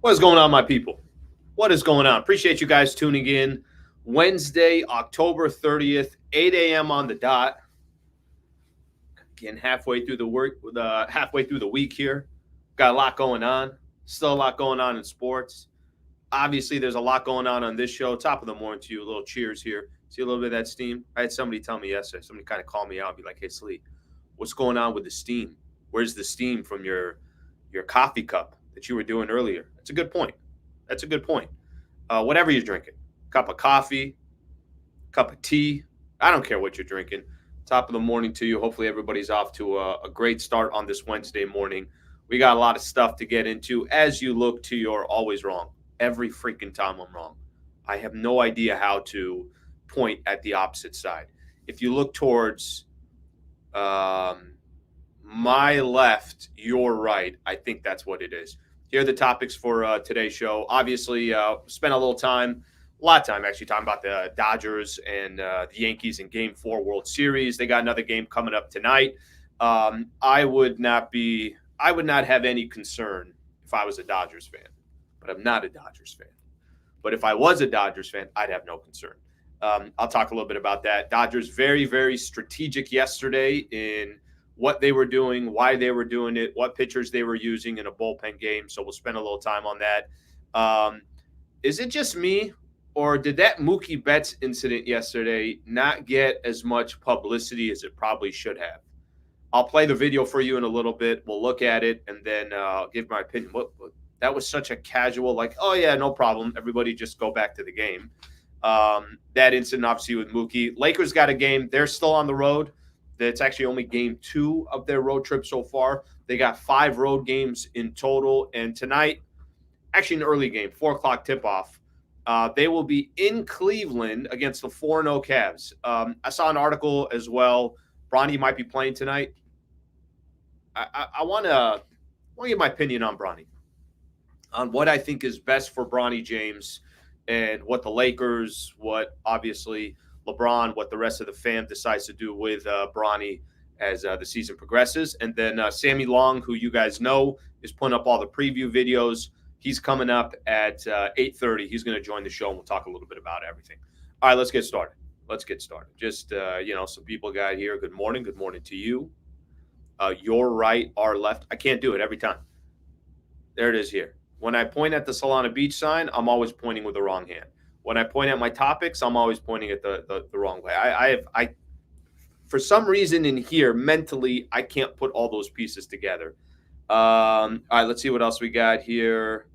What is going on, my people? What is going on? Appreciate you guys tuning in. Wednesday, October 30th, 8 a.m. on the dot. Again, halfway through the week here. Got a lot going on. Still a lot going on in sports. Obviously, there's a lot going on this show. Top of the morning to you. A little cheers here. See a little bit of that steam. I had somebody tell me yesterday. Somebody kind of called me out and be like, "Hey, Slee, what's going on with the steam? Where's the steam from your coffee cup that you were doing earlier?" That's a good point. That's a good point. Whatever you're drinking, cup of coffee, cup of tea. I don't care what you're drinking. Top of the morning to you. Hopefully everybody's off to a great start on this Wednesday morning. We got a lot of stuff to get into as you look to your always wrong. Every freaking time I'm wrong. I have no idea how to point at the opposite side. If you look towards my left, your right, I think that's what it is. Here are the topics for today's show. Obviously, spent a lot of time actually, talking about the Dodgers and the Yankees in Game 4 World Series. They got another game coming up tonight. I would not have any concern if I was a Dodgers fan, but I'm not a Dodgers fan. But if I was a Dodgers fan, I'd have no concern. I'll talk a little bit about that. Dodgers very, very strategic yesterday in what they were doing, why they were doing it, what pitchers they were using in a bullpen game. So we'll spend a little time on that. Is it just me, or did that Mookie Betts incident yesterday not get as much publicity as it probably should have? I'll play the video for you in a little bit. We'll look at it and then give my opinion. That was such a casual, like, oh, yeah, no problem. Everybody just go back to the game. That incident, obviously, with Mookie. Lakers got a game. They're still on the road. It's actually only game 2 of their road trip so far. They got 5 road games in total. And tonight, actually an early game, 4 o'clock tip-off, they will be in Cleveland against the 4-0 Cavs. I saw an article as well. Bronny might be playing tonight. I want to give my opinion on Bronny, on what I think is best for Bronny James and what the Lakers, what obviously Lebron, what the rest of the fam decides to do with Bronny as the season progresses. And then Sammy Long, who you guys know, is putting up all the preview videos. He's coming up at 8:30. He's going to join the show, and we'll talk a little bit about everything. All right, let's get started. Just, some people got here. Good morning. Good morning to you. Your right, our left. I can't do it every time. There it is here. When I point at the Solana Beach sign, I'm always pointing with the wrong hand. When I point at my topics, I'm always pointing at the wrong way. I for some reason in here, mentally, I can't put all those pieces together. All right, let's see what else we got here.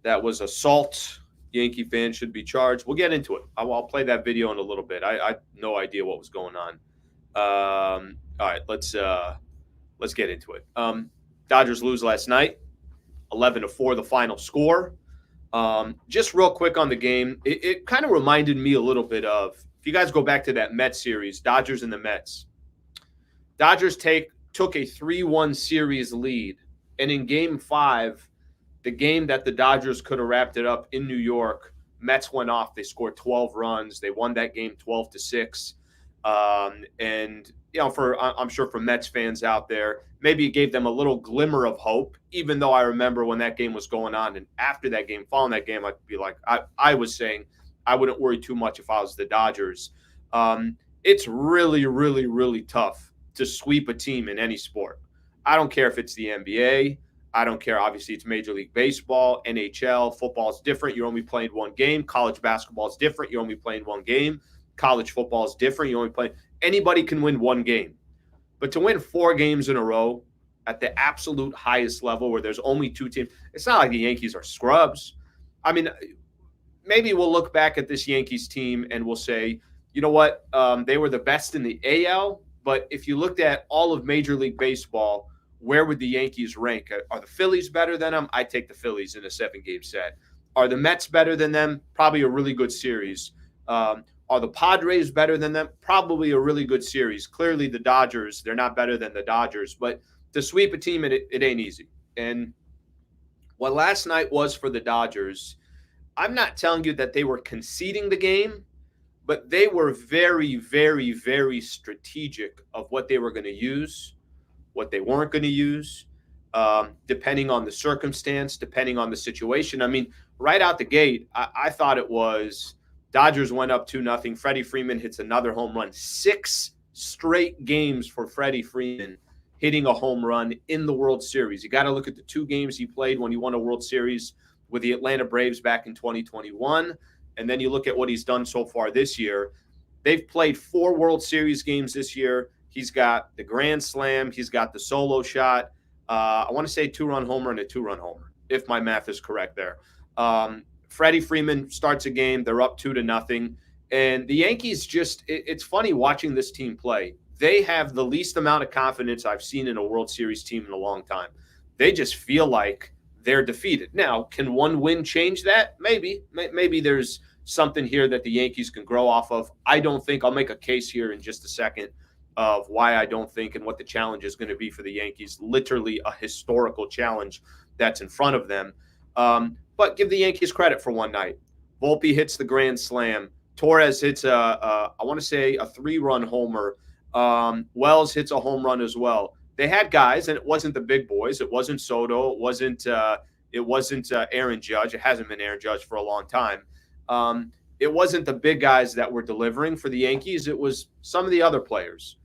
That was assault. Yankee fans should be charged. We'll get into it. I'll play that video in a little bit. I had no idea what was going on. All right, let's get into it. Dodgers lose last night, 11-4, the final score. Just real quick on the game, it kind of reminded me a little bit of, if you guys go back to that Mets series, Dodgers and the Mets. Dodgers took a 3-1 series lead, and in Game 5, the game that the Dodgers could have wrapped it up in New York, Mets went off. They scored 12 runs. They won that game 12-6. And I'm sure for Mets fans out there, maybe it gave them a little glimmer of hope, even though I remember when that game was going on. And after that game, following that game, I'd be like, I was saying I wouldn't worry too much if I was the Dodgers. It's really, really, really tough to sweep a team in any sport. I don't care if it's the NBA. I don't care. Obviously, it's Major League Baseball, NHL, football is different. You're only playing one game. College basketball is different. You're only playing one game. College football is different. You only play. Anybody can win one game. But to win 4 games in a row at the absolute highest level where there's only 2 teams, it's not like the Yankees are scrubs. I mean, maybe we'll look back at this Yankees team and we'll say, you know what, they were the best in the AL. But if you looked at all of Major League Baseball, where would the Yankees rank? Are the Phillies better than them? I take the Phillies in a 7-game set. Are the Mets better than them? Probably a really good series. Are the Padres better than them? Probably a really good series. Clearly, the Dodgers, they're not better than the Dodgers. But to sweep a team, it ain't easy. And what last night was for the Dodgers, I'm not telling you that they were conceding the game, but they were very, very, very strategic of what they were going to use, what they weren't going to use. depending on the circumstance, depending on the situation. I mean, right out the gate, I thought it was Dodgers went up 2-0. Freddie Freeman hits another home run. 6 straight games for Freddie Freeman hitting a home run in the World Series. You got to look at the 2 games he played when he won a World Series with the Atlanta Braves back in 2021. And then you look at what he's done so far this year. They've played 4 World Series games this year. He's got the grand slam. He's got the solo shot. I want to say 2-run homer and a 2-run homer, if my math is correct there. Freddie Freeman starts a game. They're up 2-0. And the Yankees it's funny watching this team play. They have the least amount of confidence I've seen in a World Series team in a long time. They just feel like they're defeated. Now, can one win change that? Maybe. Maybe there's something here that the Yankees can grow off of. I don't think. I'll make a case here in just a second of why I don't think and what the challenge is going to be for the Yankees. Literally a historical challenge that's in front of them. But give the Yankees credit for one night. Volpe hits the grand slam. Torres hits I want to say a 3-run homer. Wells hits a home run as well. They had guys, and it wasn't the big boys. It wasn't Soto. It wasn't Aaron Judge. It hasn't been Aaron Judge for a long time. It wasn't the big guys that were delivering for the Yankees. It was some of the other players.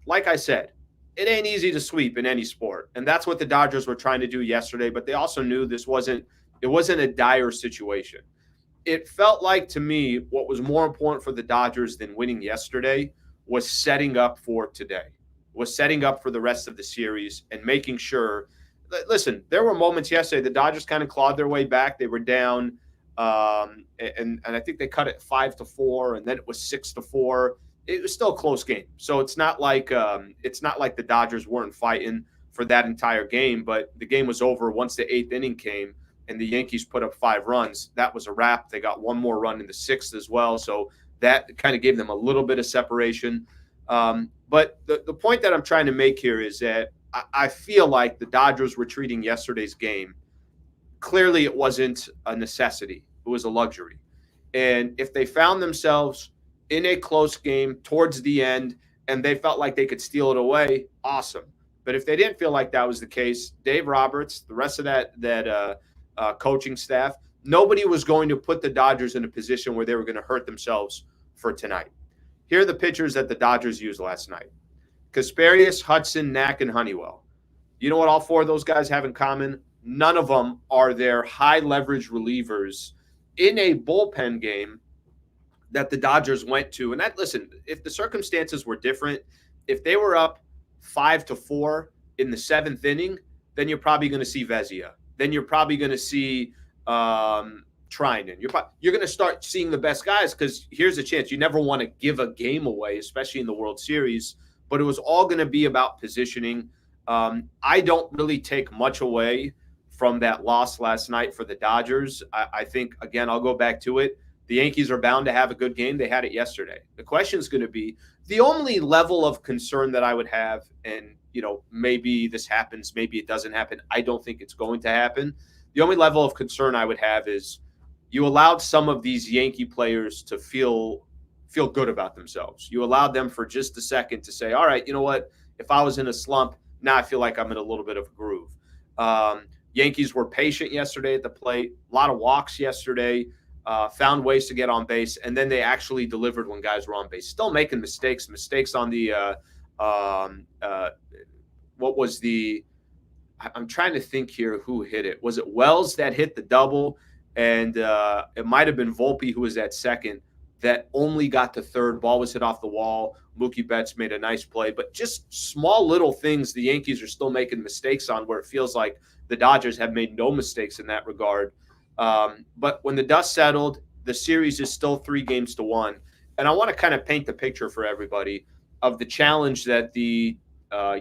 Like I said, it ain't easy to sweep in any sport, and that's what the Dodgers were trying to do yesterday. But they also knew it wasn't a dire situation. It felt like to me what was more important for the Dodgers than winning yesterday was setting up for today, was setting up for the rest of the series and making sure. Listen, there were moments yesterday the Dodgers kind of clawed their way back. They were down, and I think they cut it 5-4, and then it was 6-4. It was still a close game, so it's not like the Dodgers weren't fighting for that entire game. But the game was over once the 8th inning came, and the Yankees put up 5 runs. That was a wrap. They got one more run in the 6th as well, so that kind of gave them a little bit of separation. But the point that I'm trying to make here is that I feel like the Dodgers were treating yesterday's game. Clearly, it wasn't a necessity. It was a luxury. And if they found themselves in a close game towards the end and they felt like they could steal it away, awesome. But if they didn't feel like that was the case, Dave Roberts, the rest of that coaching staff, nobody was going to put the Dodgers in a position where they were going to hurt themselves for tonight. Here are the pitchers that the Dodgers used last night: Kasparius, Hudson, Knack, and Honeywell. You know what all 4 of those guys have in common? None of them are their high leverage relievers in a bullpen game that the Dodgers went to. And listen, if the circumstances were different, if they were up 5-4 in the 7th inning, then you're probably going to see Vezina. Then you're probably going to see Trinan. You're going to start seeing the best guys, because here's a chance. You never want to give a game away, especially in the World Series, but it was all going to be about positioning. I don't really take much away from that loss last night for the Dodgers. I think, again, I'll go back to it. The Yankees are bound to have a good game. They had it yesterday. The question is going to be the only level of concern that I would have, and, maybe this happens, maybe it doesn't happen. I don't think it's going to happen. The only level of concern I would have is you allowed some of these Yankee players to feel good about themselves. You allowed them for just a second to say, all right, you know what? If I was in a slump, now I feel like I'm in a little bit of a groove. Yankees were patient yesterday at the plate, a lot of walks yesterday, found ways to get on base, and then they actually delivered when guys were on base. Still making mistakes on the what was the – I'm trying to think here who hit it. Was it Wells that hit the double? And it might have been Volpe who was at second that only got to third. Ball was hit off the wall. Mookie Betts made a nice play. But just small little things the Yankees are still making mistakes on, where it feels like the Dodgers have made no mistakes in that regard. But when the dust settled, the series is still 3-1. And I want to kind of paint the picture for everybody of the challenge that the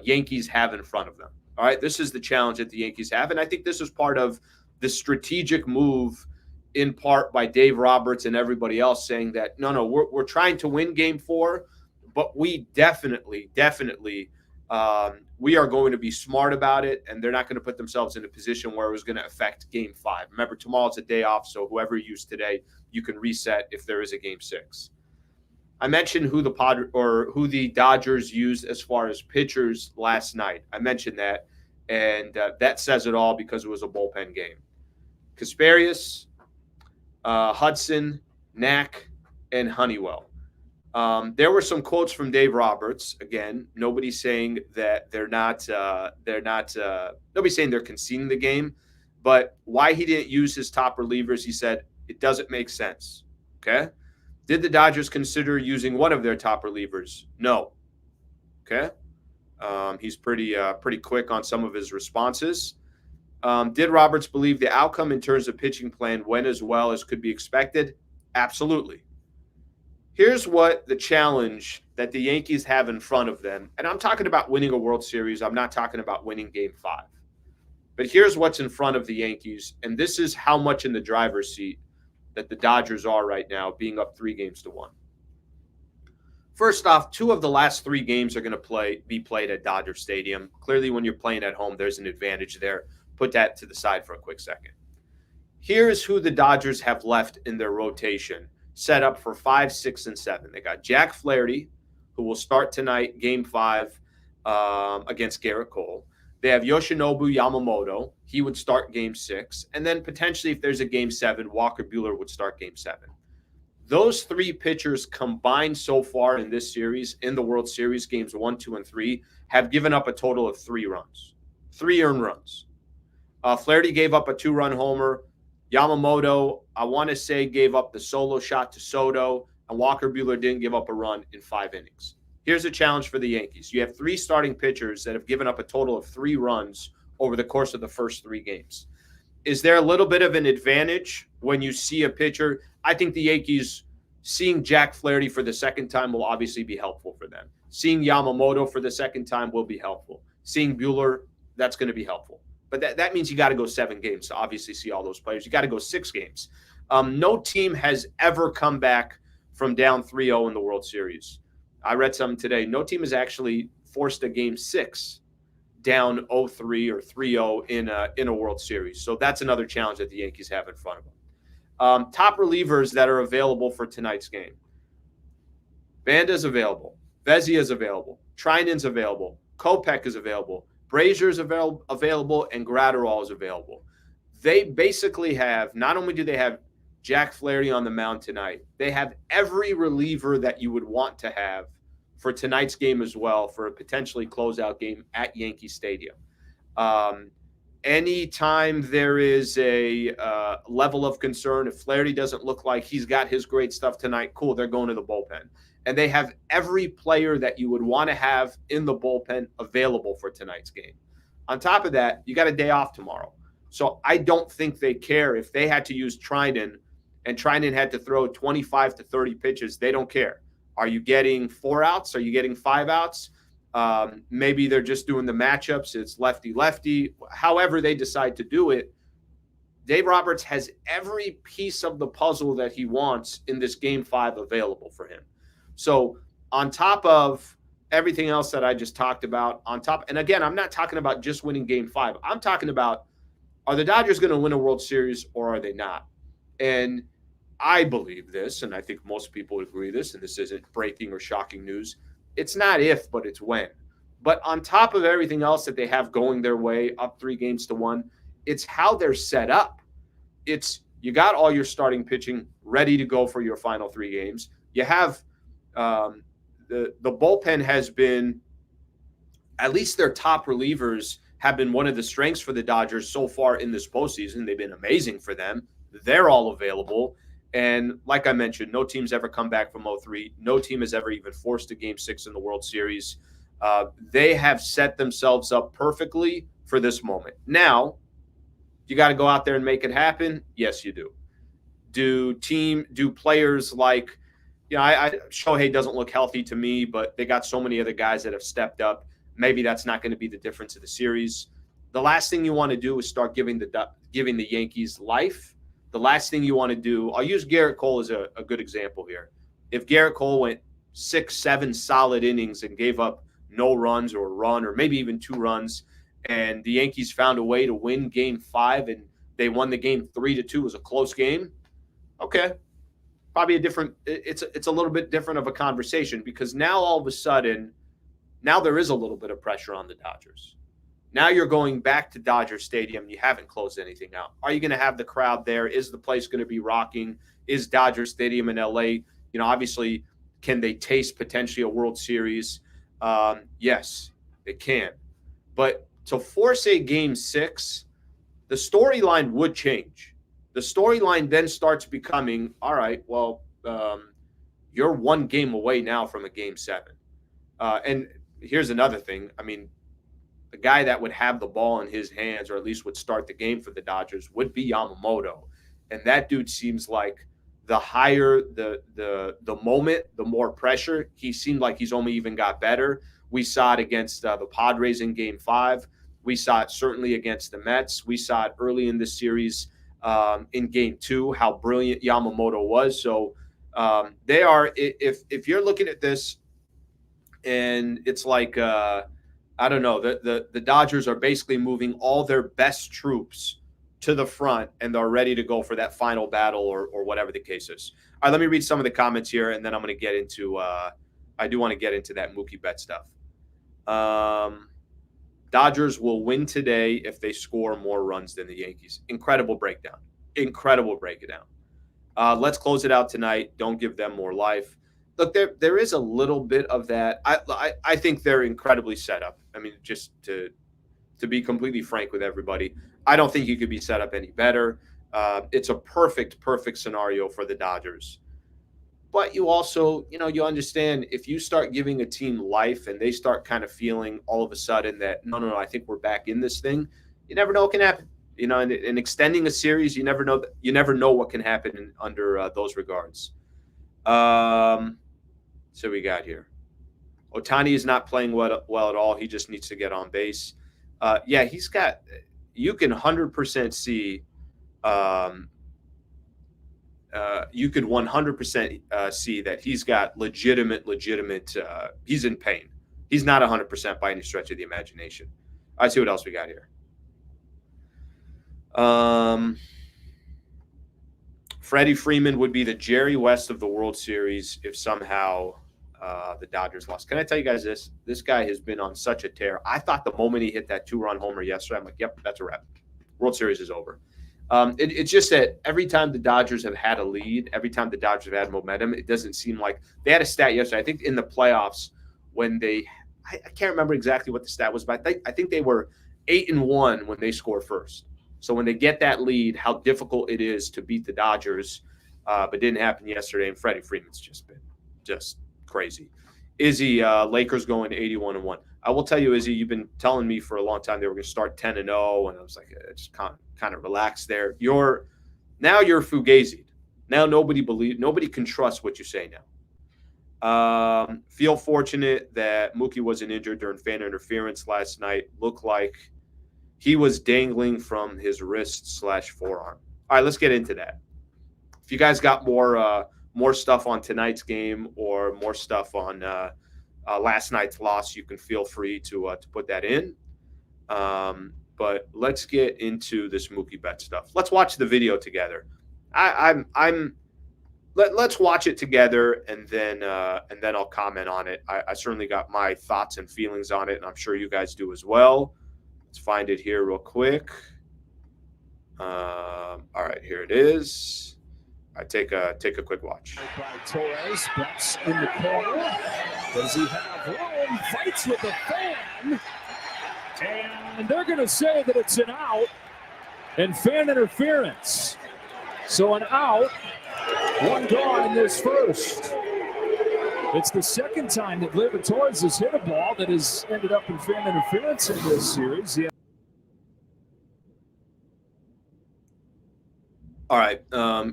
Yankees have in front of them. All right, this is the challenge that the Yankees have. And I think this is part of the strategic move, in part by Dave Roberts and everybody else, saying that, no, we're trying to win Game 4, but we definitely, we are going to be smart about it, and they're not going to put themselves in a position where it was going to affect Game 5. Remember, tomorrow's a day off, so whoever you use today, you can reset if there is a Game 6. I mentioned who the Dodgers used as far as pitchers last night. I mentioned that. And that says it all because it was a bullpen game. Kasparius, Hudson, Knack, and Honeywell. There were some quotes from Dave Roberts. Again, nobody's saying that they're not. Nobody's saying they're conceding the game, but why he didn't use his top relievers? He said it doesn't make sense. Okay. Did the Dodgers consider using one of their top relievers? No. Okay. He's pretty quick on some of his responses. Did Roberts believe the outcome in terms of pitching plan went as well as could be expected? Absolutely. Here's what the challenge that the Yankees have in front of them, and I'm talking about winning a World Series. I'm not talking about winning Game 5. But here's what's in front of the Yankees, and this is how much in the driver's seat that the Dodgers are right now, being up 3-1. First off, 2 of the last 3 games are going to be played at Dodger Stadium. Clearly, when you're playing at home, there's an advantage there. Put that to the side for a quick second. Here's who the Dodgers have left in their rotation, set up for 5, 6, and 7. They got Jack Flaherty, who will start tonight, Game 5, against Garrett Cole. They have Yoshinobu Yamamoto. He would start Game 6. And then potentially, if there's a Game 7, Walker Buehler would start Game 7. Those 3 pitchers combined so far in this series, in the World Series, Games 1, 2, and 3, have given up a total of 3 runs. 3 earned runs. Flaherty gave up a 2-run homer. Yamamoto, I want to say, gave up the solo shot to Soto, and Walker Buehler didn't give up a run in 5 innings. Here's a challenge for the Yankees. You have 3 starting pitchers that have given up a total of 3 runs over the course of the first 3 games. Is there a little bit of an advantage when you see a pitcher? I think the Yankees, seeing Jack Flaherty for the second time will obviously be helpful for them. Seeing Yamamoto for the second time will be helpful. Seeing Buehler, that's going to be helpful. But that means you got to go 7 games to obviously see all those players. You got to go 6 games. No team has ever come back from down 3-0 in the World Series. I read something today. No team has actually forced a Game 6 down 0-3 or 3-0 in a World Series. So that's another challenge that the Yankees have in front of them. Top relievers that are available for tonight's game. Vanda's available. Vezia's available. Trinan's available. Kopech is available. Brazier's available, and Gratterall is available. They basically have, not only do they have Jack Flaherty on the mound tonight, they have every reliever that you would want to have for tonight's game as well, for a potentially closeout game at Yankee Stadium. Anytime there is a level of concern, if Flaherty doesn't look like he's got his great stuff tonight, cool, they're going to the bullpen. And they have every player that you would want to have in the bullpen available for tonight's game. On top of that, you got a day off tomorrow. So I don't think they care if they had to use Trinan and Trinan had to throw 25 to 30 pitches. They don't care. Are you getting 4 outs? Are you getting 5 outs? Maybe they're just doing the matchups. It's lefty-lefty. However they decide to do it, Dave Roberts has every piece of the puzzle that he wants in this Game 5 available for him. So on top of everything else that I just talked about, and again, I'm not talking about just winning Game 5. I'm talking about, are the Dodgers going to win a World Series or are they not? And I believe this, and I think most people would agree this, and this isn't breaking or shocking news. It's not if, but it's when. But on top of everything else that they have going their way, up 3-1, it's how they're set up. It's you got all your starting pitching ready to go for your final 3 games. You have the bullpen has been, at least their top relievers have been one of the strengths for the Dodgers so far in this postseason. They've been amazing for them. They're all available. And like I mentioned, no team's ever come back from 0-3. No team has ever even forced a Game 6 in the World Series. They have set themselves up perfectly for this moment. Now, you got to go out there and make it happen? Yes, you do. Do players like, Shohei doesn't look healthy to me, but they got so many other guys that have stepped up. Maybe that's not going to be the difference of the series. The last thing you want to do is start giving the Yankees life. The last thing you want to do, I'll use Garrett Cole as a good example here. If Garrett Cole went 6, 7 solid innings and gave up no runs or a run or maybe even 2 runs, and the Yankees found a way to win Game 5 and they won the game 3-2, it was a close game, okay. Probably it's a little bit different of a conversation because now all of a sudden, now there is a little bit of pressure on the Dodgers. Now you're going back to Dodger Stadium. You haven't closed anything out. Are you going to have the crowd there? Is the place going to be rocking? Is Dodger Stadium in LA, obviously, can they taste potentially a World Series? Yes, they can. But to force a Game 6, the storyline would change. The storyline then starts becoming, all right, well, you're one game away now from a Game 7. And here's another thing. I mean, the guy that would have the ball in his hands, or at least would start the game for the Dodgers, would be Yamamoto. And that dude seems like the higher the moment, the more pressure. He seemed like he's only even got better. We saw it against the Padres in Game 5. We saw it certainly against the Mets. We saw it early in the series in Game 2, how brilliant Yamamoto was. So they are, if you're looking at this and it's like, I don't know, the Dodgers are basically moving all their best troops to the front, and they're ready to go for that final battle or whatever the case is. All right, let me read some of the comments here, and then I'm going to get into I do want to get into that Mookie Bet stuff. Dodgers will win today if they score more runs than the Yankees. Incredible breakdown. Incredible breakdown. Let's close it out tonight. Don't give them more life. Look, there is a little bit of that. I think they're incredibly set up. I mean, just to be completely frank with everybody, I don't think you could be set up any better. It's a perfect scenario for the Dodgers. But you also, you understand if you start giving a team life and they start kind of feeling all of a sudden that, no, I think we're back in this thing, you never know what can happen. And extending a series, you never know what can happen under those regards. So we got here. Ohtani is not playing well at all. He just needs to get on base. Yeah, you can 100% see, you could 100% see that he's got legitimate, he's in pain. He's not 100% by any stretch of the imagination. All right, see what else we got here. Freddie Freeman would be the Jerry West of the World Series if somehow the Dodgers lost. Can I tell you guys this? This guy has been on such a tear. I thought the moment he hit that 2-run homer yesterday, I'm like, yep, that's a wrap. World Series is over. It's just that every time the Dodgers have had a lead, every time the Dodgers have had momentum, it doesn't seem like – they had a stat yesterday. I think in the playoffs when I can't remember exactly what the stat was, but I think they were 8-1 when they scored first. So when they get that lead, how difficult it is to beat the Dodgers, but didn't happen yesterday. And Freddie Freeman's just been just crazy. Izzy, Lakers going 81-1. I will tell you, Izzy, you've been telling me for a long time they were going to start 10-0, and I was like, just kind of relax there. Now you're fugazied. Now nobody can trust what you say now. Feel fortunate that Mookie wasn't injured during fan interference last night. Looked like he was dangling from his wrist/forearm. All right, let's get into that. If you guys got more stuff on tonight's game or more stuff on last night's loss, you can feel free to put that in. But let's get into this Mookie Bet stuff. Let's watch the video together. Let's watch it together, and then I'll comment on it. I certainly got my thoughts and feelings on it, and I'm sure you guys do as well. Let's find it here real quick. All right, here it is. I take a quick watch. By Torres, bats in the corner. Does he have room? Fights with the fan, and they're going to say that it's an out and fan interference. So an out, one gone in this first. It's the second time that Gleyber Torres has hit a ball that has ended up in fan interference in this series. Yeah. All right,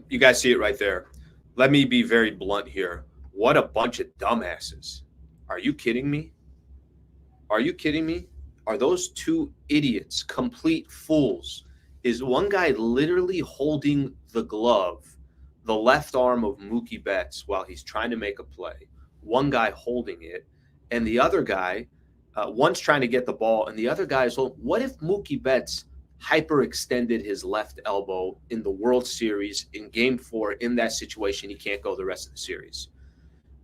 you guys see it right there. Let me be very blunt here. What a bunch of dumbasses. Are you kidding me? Are you kidding me? Are those two idiots complete fools? Is one guy literally holding the glove, the left arm of Mookie Betts, while he's trying to make a play? One guy holding it, and the other guy, one's trying to get the ball, and the other guy is holding. What if Mookie Betts hyperextended his left elbow in the World Series in Game 4? In that situation, he can't go the rest of the series.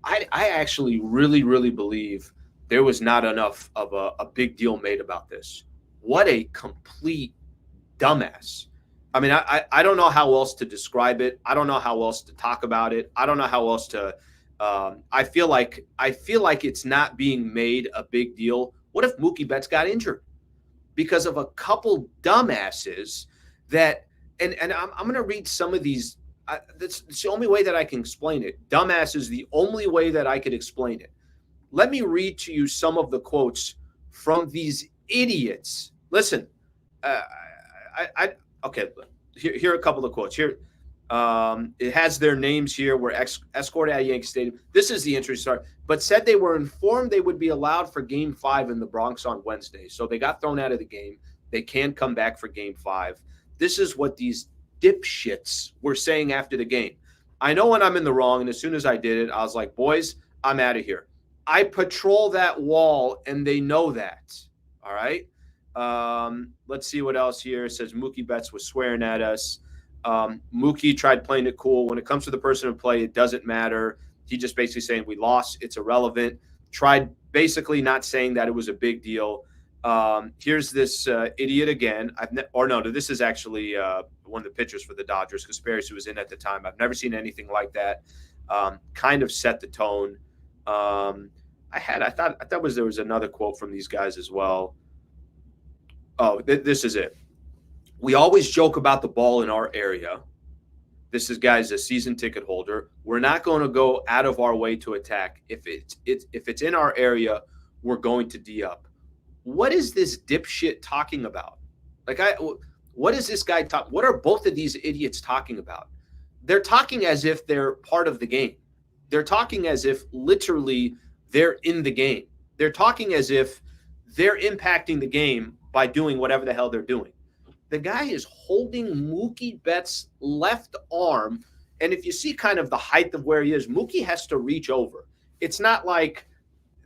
I actually really believe there was not enough of a big deal made about this. what a complete dumbass. I mean, I don't know how else to describe it. I don't know how else to talk about it. I don't know how else to. I feel like it's not being made a big deal. What if Mookie Betts got injured because of a couple dumbasses that? And I'm going to read some of these. That's the only way that I can explain it. Dumbass is the only way that I could explain it. Let me read to you some of the quotes from these idiots. Listen, okay. Here are a couple of quotes. Here, it has their names here. Were escorted at Yankee Stadium. This is the interesting part. But said they were informed they would be allowed for Game 5 in the Bronx on Wednesday. So they got thrown out of the game. They can come back for Game 5. This is what these dipshits were saying after the game. I know when I'm in the wrong, and as soon as I did it, I was like, boys, I'm out of here. I patrol that wall, and they know that. All right? Let's see what else here. It says Mookie Betts was swearing at us. Mookie tried playing it cool. When it comes to the person in play, it doesn't matter. He just basically saying we lost. It's irrelevant. Tried basically not saying that it was a big deal. Here's this idiot again. This is actually one of the pitchers for the Dodgers because Ferazzi was in at the time. I've never seen anything like that. Kind of set the tone. I thought there was another quote from these guys as well. Oh, this is it. We always joke about the ball in our area. This is, guys, a season ticket holder. We're not going to go out of our way to attack. If it's in our area, we're going to D up. What is this dipshit talking about? What is this guy talking? What are both of these idiots talking about? They're talking as if they're part of the game. They're talking as if literally they're in the game. They're talking as if they're impacting the game by doing whatever the hell they're doing. The guy is holding Mookie Betts' left arm, and if you see kind of the height of where he is, Mookie has to reach over. It's not like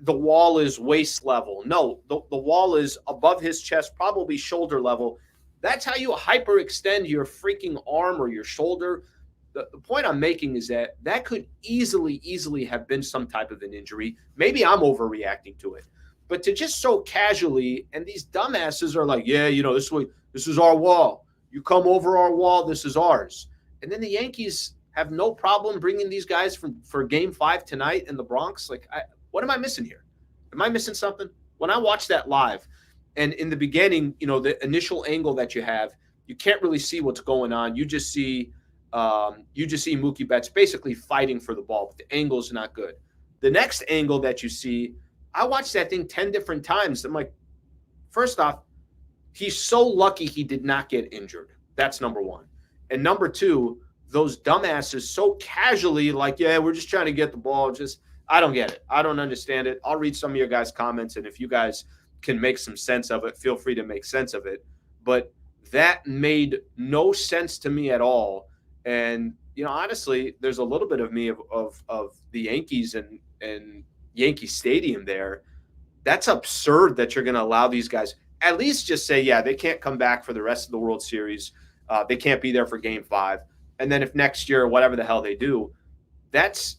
the wall is waist level. No, the wall is above his chest, probably shoulder level. That's how you hyperextend your freaking arm or your shoulder. The point I'm making is that could easily have been some type of an injury. Maybe I'm overreacting to it. But to just so casually, and these dumbasses are like, yeah, this is our wall. You come over our wall, this is ours. And then the Yankees have no problem bringing these guys for Game 5 tonight in the Bronx. What am I missing here? Am I missing something? When I watch that live, and in the beginning, the initial angle that you have, you can't really see what's going on. You just see Mookie Betts basically fighting for the ball, but the angle's not good. The next angle that you see, I watched that thing 10 different times. I'm like, first off, he's so lucky he did not get injured. That's number one. And number two, those dumbasses so casually like, yeah, we're just trying to get the ball. I don't get it. I don't understand it. I'll read some of your guys' comments, and if you guys can make some sense of it, feel free to make sense of it. But that made no sense to me at all. And, honestly, there's a little bit of me of the Yankees and Yankee Stadium there. That's absurd that you're going to allow these guys at least just say, yeah, they can't come back for the rest of the World Series. They can't be there for Game 5. And then if next year, whatever the hell they do,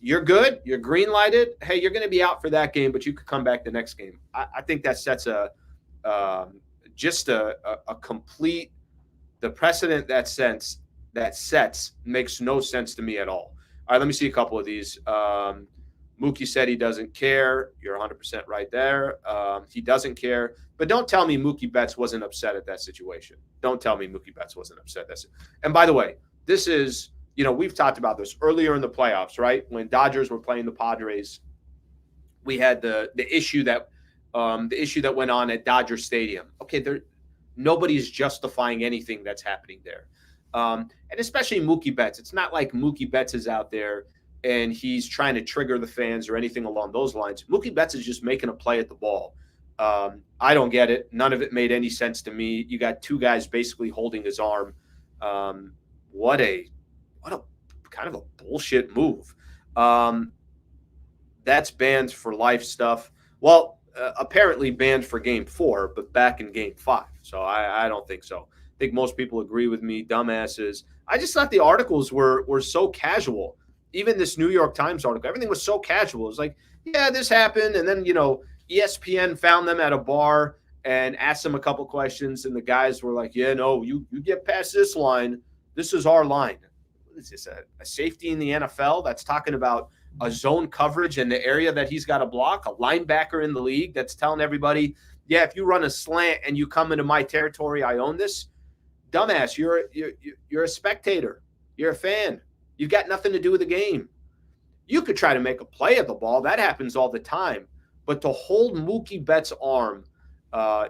you're good. You're green lighted. Hey, you're going to be out for that game, but you could come back the next game. I think that sets a complete, the precedent that sets makes no sense to me at all. All right, let me see a couple of these. Mookie said he doesn't care. You're 100% right there. He doesn't care. But don't tell me Mookie Betts wasn't upset at that situation. Don't tell me Mookie Betts wasn't upset. And by the way, this is, we've talked about this earlier in the playoffs, right? When Dodgers were playing the Padres, we had the issue that went on at Dodger Stadium. Okay, nobody's justifying anything that's happening there. And especially Mookie Betts. It's not like Mookie Betts is out there and he's trying to trigger the fans or anything along those lines. Mookie Betts is just making a play at the ball. I don't get it. None of it made any sense to me. You got two guys basically holding his arm. What a kind of a bullshit move. That's banned for life stuff. Well, apparently banned for Game 4, but back in Game 5. So I don't think so. I think most people agree with me. Dumbasses. I just thought the articles were so casual. Even this New York Times article, everything was so casual. It was like, yeah, this happened. And then, ESPN found them at a bar. and asked them a couple questions, and the guys were like, yeah, no, you get past this line. This is our line. What is this, a safety in the NFL that's talking about a zone coverage in the area that he's got to block, a linebacker in the league that's telling everybody, yeah, if you run a slant and you come into my territory, I own this. Dumbass, you're a spectator. You're a fan. You've got nothing to do with the game. You could try to make a play at the ball. That happens all the time. But to hold Mookie Betts' arm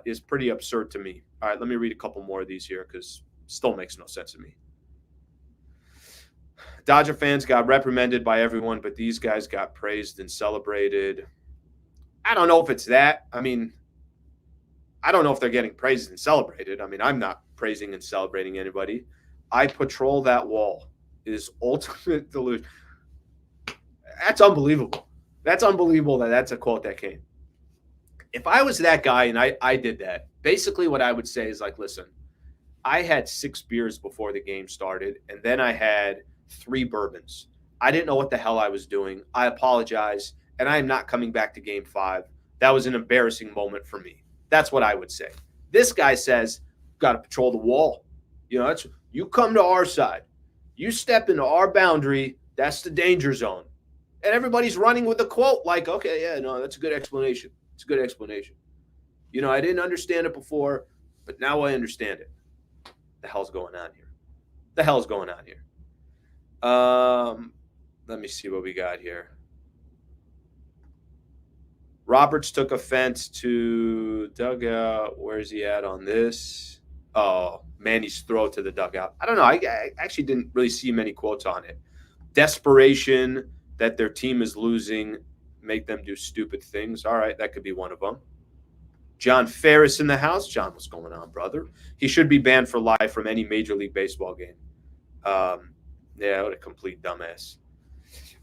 is pretty absurd to me. All right, let me read a couple more of these here because it still makes no sense to me. Dodger fans got reprimanded by everyone, but these guys got praised and celebrated. I don't know if it's that. I mean, I don't know if they're getting praised and celebrated. I mean, I'm not praising and celebrating anybody. I patrol that wall is ultimate delusion. That's unbelievable. That's unbelievable that that's a quote that came. If I was that guy and I did that, basically what I would say is like, listen, I had 6 beers before the game started, and then I had 3 bourbons. I didn't know what the hell I was doing. I apologize, and I am not coming back to game 5. That was an embarrassing moment for me. That's what I would say. This guy says, got to patrol the wall. You know, you come to our side. You step into our boundary, that's the danger zone. And everybody's running with the quote like, okay, yeah, no, that's a good explanation. It's a good explanation. You know, I didn't understand it before, but now I understand it. The hell's going on here? The hell's going on here? Let me see what we got here. Roberts took offense to dugout. Where's he at on this? Oh, Manny's throw to the dugout. I don't know. I actually didn't really see many quotes on it. Desperation that their team is losing, make them do stupid things. All right, that could be one of them. John Ferris in the house. John, what's going on, brother? He should be banned for life from any Major League Baseball game. Yeah, what a complete dumbass.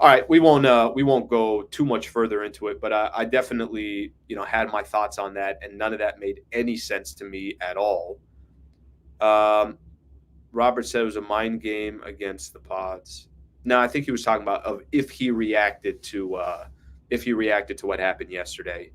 All right, we won't go too much further into it, but I definitely, had my thoughts on that, and none of that made any sense to me at all. Robert said it was a mind game against the Pods. No, I think he was talking about if he reacted to what happened yesterday.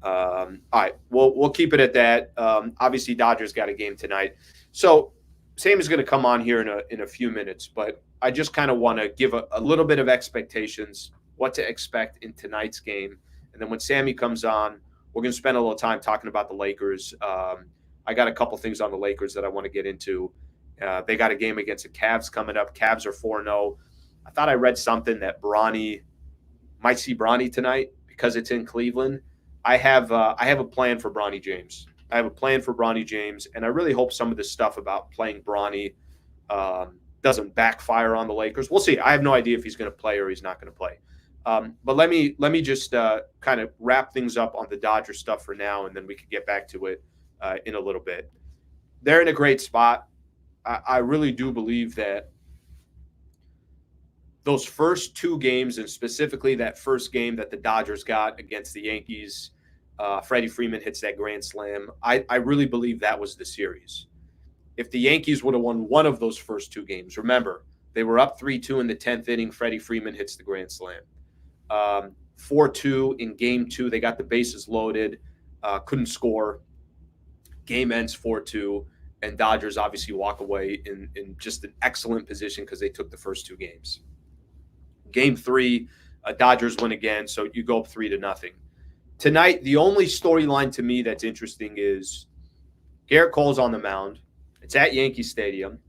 All right, we'll keep it at that. Obviously, Dodgers got a game tonight, so Sam is going to come on here in a few minutes, but I just kind of want to give a little bit of expectations, what to expect in tonight's game, and then when Sammy comes on, we're going to spend a little time talking about the Lakers. I got a couple things on the Lakers that I want to get into. They got a game against the Cavs coming up. Cavs are 4-0. I thought I read something that Bronny might see Bronny tonight because it's in Cleveland. I have a plan for Bronny James. I have a plan for Bronny James, and I really hope some of this stuff about playing Bronny doesn't backfire on the Lakers. We'll see. I have no idea if he's going to play or he's not going to play. But let me just kind of wrap things up on the Dodger stuff for now, and then we can get back to it in a little bit. They're in a great spot. I really do believe that those first 2 games, and specifically that first game that the Dodgers got against the Yankees, Freddie Freeman hits that grand slam. I really believe that was the series. If the Yankees would have won one of those first 2 games, remember, they were up 3-2 in the 10th inning. Freddie Freeman hits the grand slam. 4-2 in game 2. They got the bases loaded, couldn't score. Game ends 4-2, and Dodgers obviously walk away in just an excellent position because they took the first 2 games. Game 3, Dodgers win again, so you go up 3-0. Tonight, the only storyline to me that's interesting is Garrett Cole's on the mound. It's at Yankee Stadium.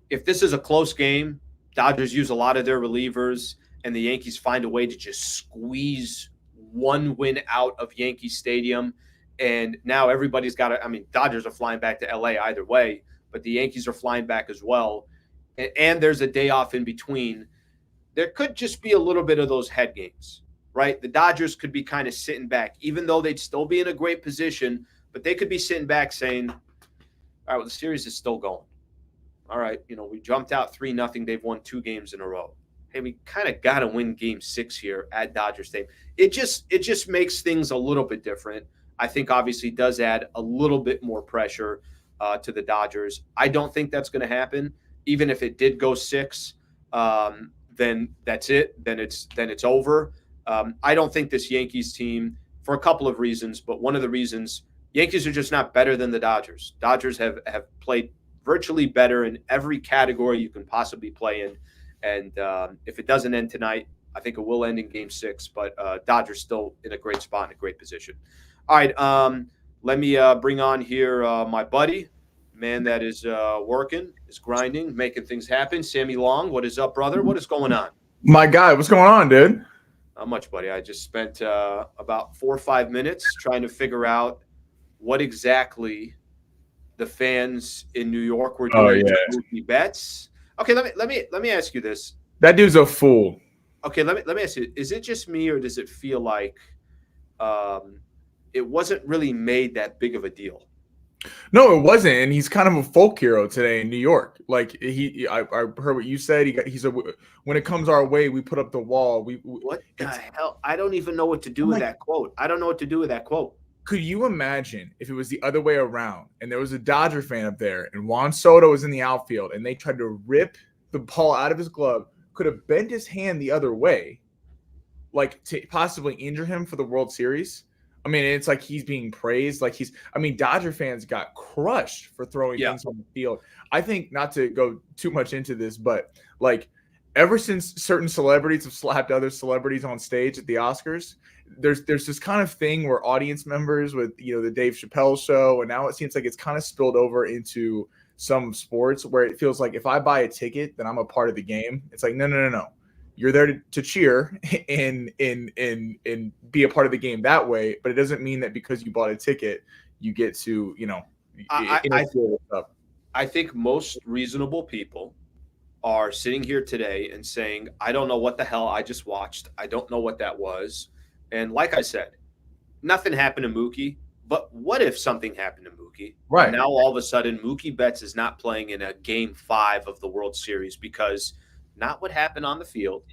If this is a close game, Dodgers use a lot of their relievers, and the Yankees find a way to just squeeze one win out of Yankee Stadium. And now everybody's got to – Dodgers are flying back to L.A. either way, but the Yankees are flying back as well. And there's a day off in between. There could just be a little bit of those head games, right? The Dodgers could be kind of sitting back, even though they'd still be in a great position, but they could be sitting back saying, all right, well, the series is still going. All right, we jumped out 3-0. They've won 2 games in a row. Hey, we kind of got to win game 6 here at Dodger Stadium. It just makes things a little bit different. I think obviously does add a little bit more pressure to the Dodgers. I don't think that's going to happen. Even if it did go 6, then that's it. Then it's over. I don't think this Yankees team for a couple of reasons, but one of the reasons, Yankees are just not better than the Dodgers. Dodgers have played virtually better in every category you can possibly play in. And if it doesn't end tonight, I think it will end in Game 6. But Dodgers still in a great spot, in a great position. All right, let me bring on here my buddy, man that is working, is grinding, making things happen. Sammy Long, what is up, brother? What is going on? My guy, what's going on, dude? Not much, buddy. I just spent about 4 or 5 minutes trying to figure out what exactly the fans in New York were doing to Mookie Betts. Okay, let me ask you this. That dude's a fool. Okay, let me ask you. Is it just me, or does it feel like it wasn't really made that big of a deal? No, it wasn't, and he's kind of a folk hero today in New York. Like I heard what you said. When it comes our way, we put up the wall. What the hell? I don't even know what to do with that quote. I don't know what to do with that quote. Could you imagine if it was the other way around and there was a Dodger fan up there and Juan Soto was in the outfield and they tried to rip the ball out of his glove, could have bent his hand the other way, like to possibly injure him for the World Series? I mean, it's like he's being praised. Like Dodger fans got crushed for throwing things on the field. I think, not to go too much into this, but like ever since certain celebrities have slapped other celebrities on stage at the Oscars, there's this kind of thing where audience members with, the Dave Chappelle show, and now it seems like it's kind of spilled over into some sports where it feels like if I buy a ticket, then I'm a part of the game. It's like, no. You're there to cheer and be a part of the game that way, but it doesn't mean that because you bought a ticket, you get to, I think most reasonable people are sitting here today and saying, I don't know what the hell I just watched. I don't know what that was. And like I said, nothing happened to Mookie, but what if something happened to Mookie? Right. And now all of a sudden, Mookie Betts is not playing in a Game 5 of the World Series because not what happened on the field,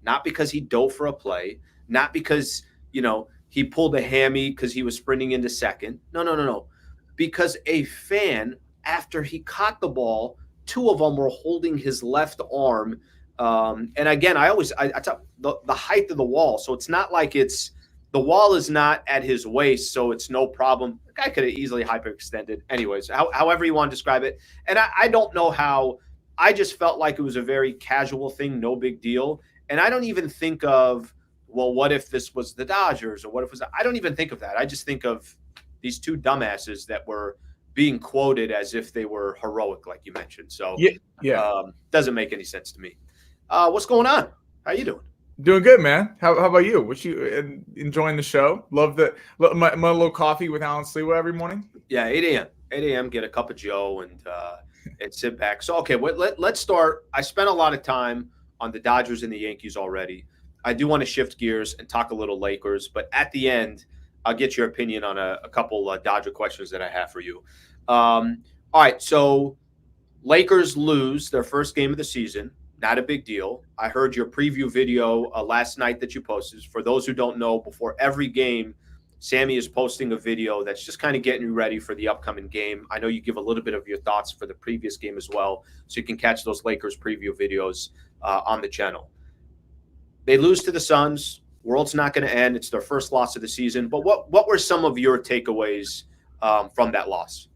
not because he dove for a play, not because, he pulled a hammy because he was sprinting into second. No. Because a fan, after he caught the ball, 2 of them were holding his left arm. And again, I talk the height of the wall. So it's not like the wall is not at his waist, so it's no problem. The guy could have easily hyperextended. Anyways, however you want to describe it. And I don't know how. I just felt like it was a very casual thing, no big deal. And I don't even think of, well, what if this was the Dodgers, or what if it was? I don't even think of that. I just think of these 2 dumbasses that were being quoted as if they were heroic, like you mentioned. So doesn't make any sense to me. What's going on? How you doing? Doing good, man. How about you? What you enjoying the show? Love my little coffee with Alan Slewa every morning. Yeah, 8 a.m. 8 a.m. Get a cup of Joe and sit back. So okay, let's start. I spent a lot of time on the Dodgers and the Yankees already. I do want to shift gears and talk a little Lakers, but at the end, I'll get your opinion on a couple Dodger questions that I have for you. All right, so Lakers lose their first game of the season. Not a big deal. I heard your preview video last night that you posted. For those who don't know, before every game, Sammy is posting a video that's just kind of getting you ready for the upcoming game. I know you give a little bit of your thoughts for the previous game as well, so you can catch those Lakers preview videos on the channel. They lose to the Suns. World's not going to end. It's their first loss of the season. But what were some of your takeaways from that loss?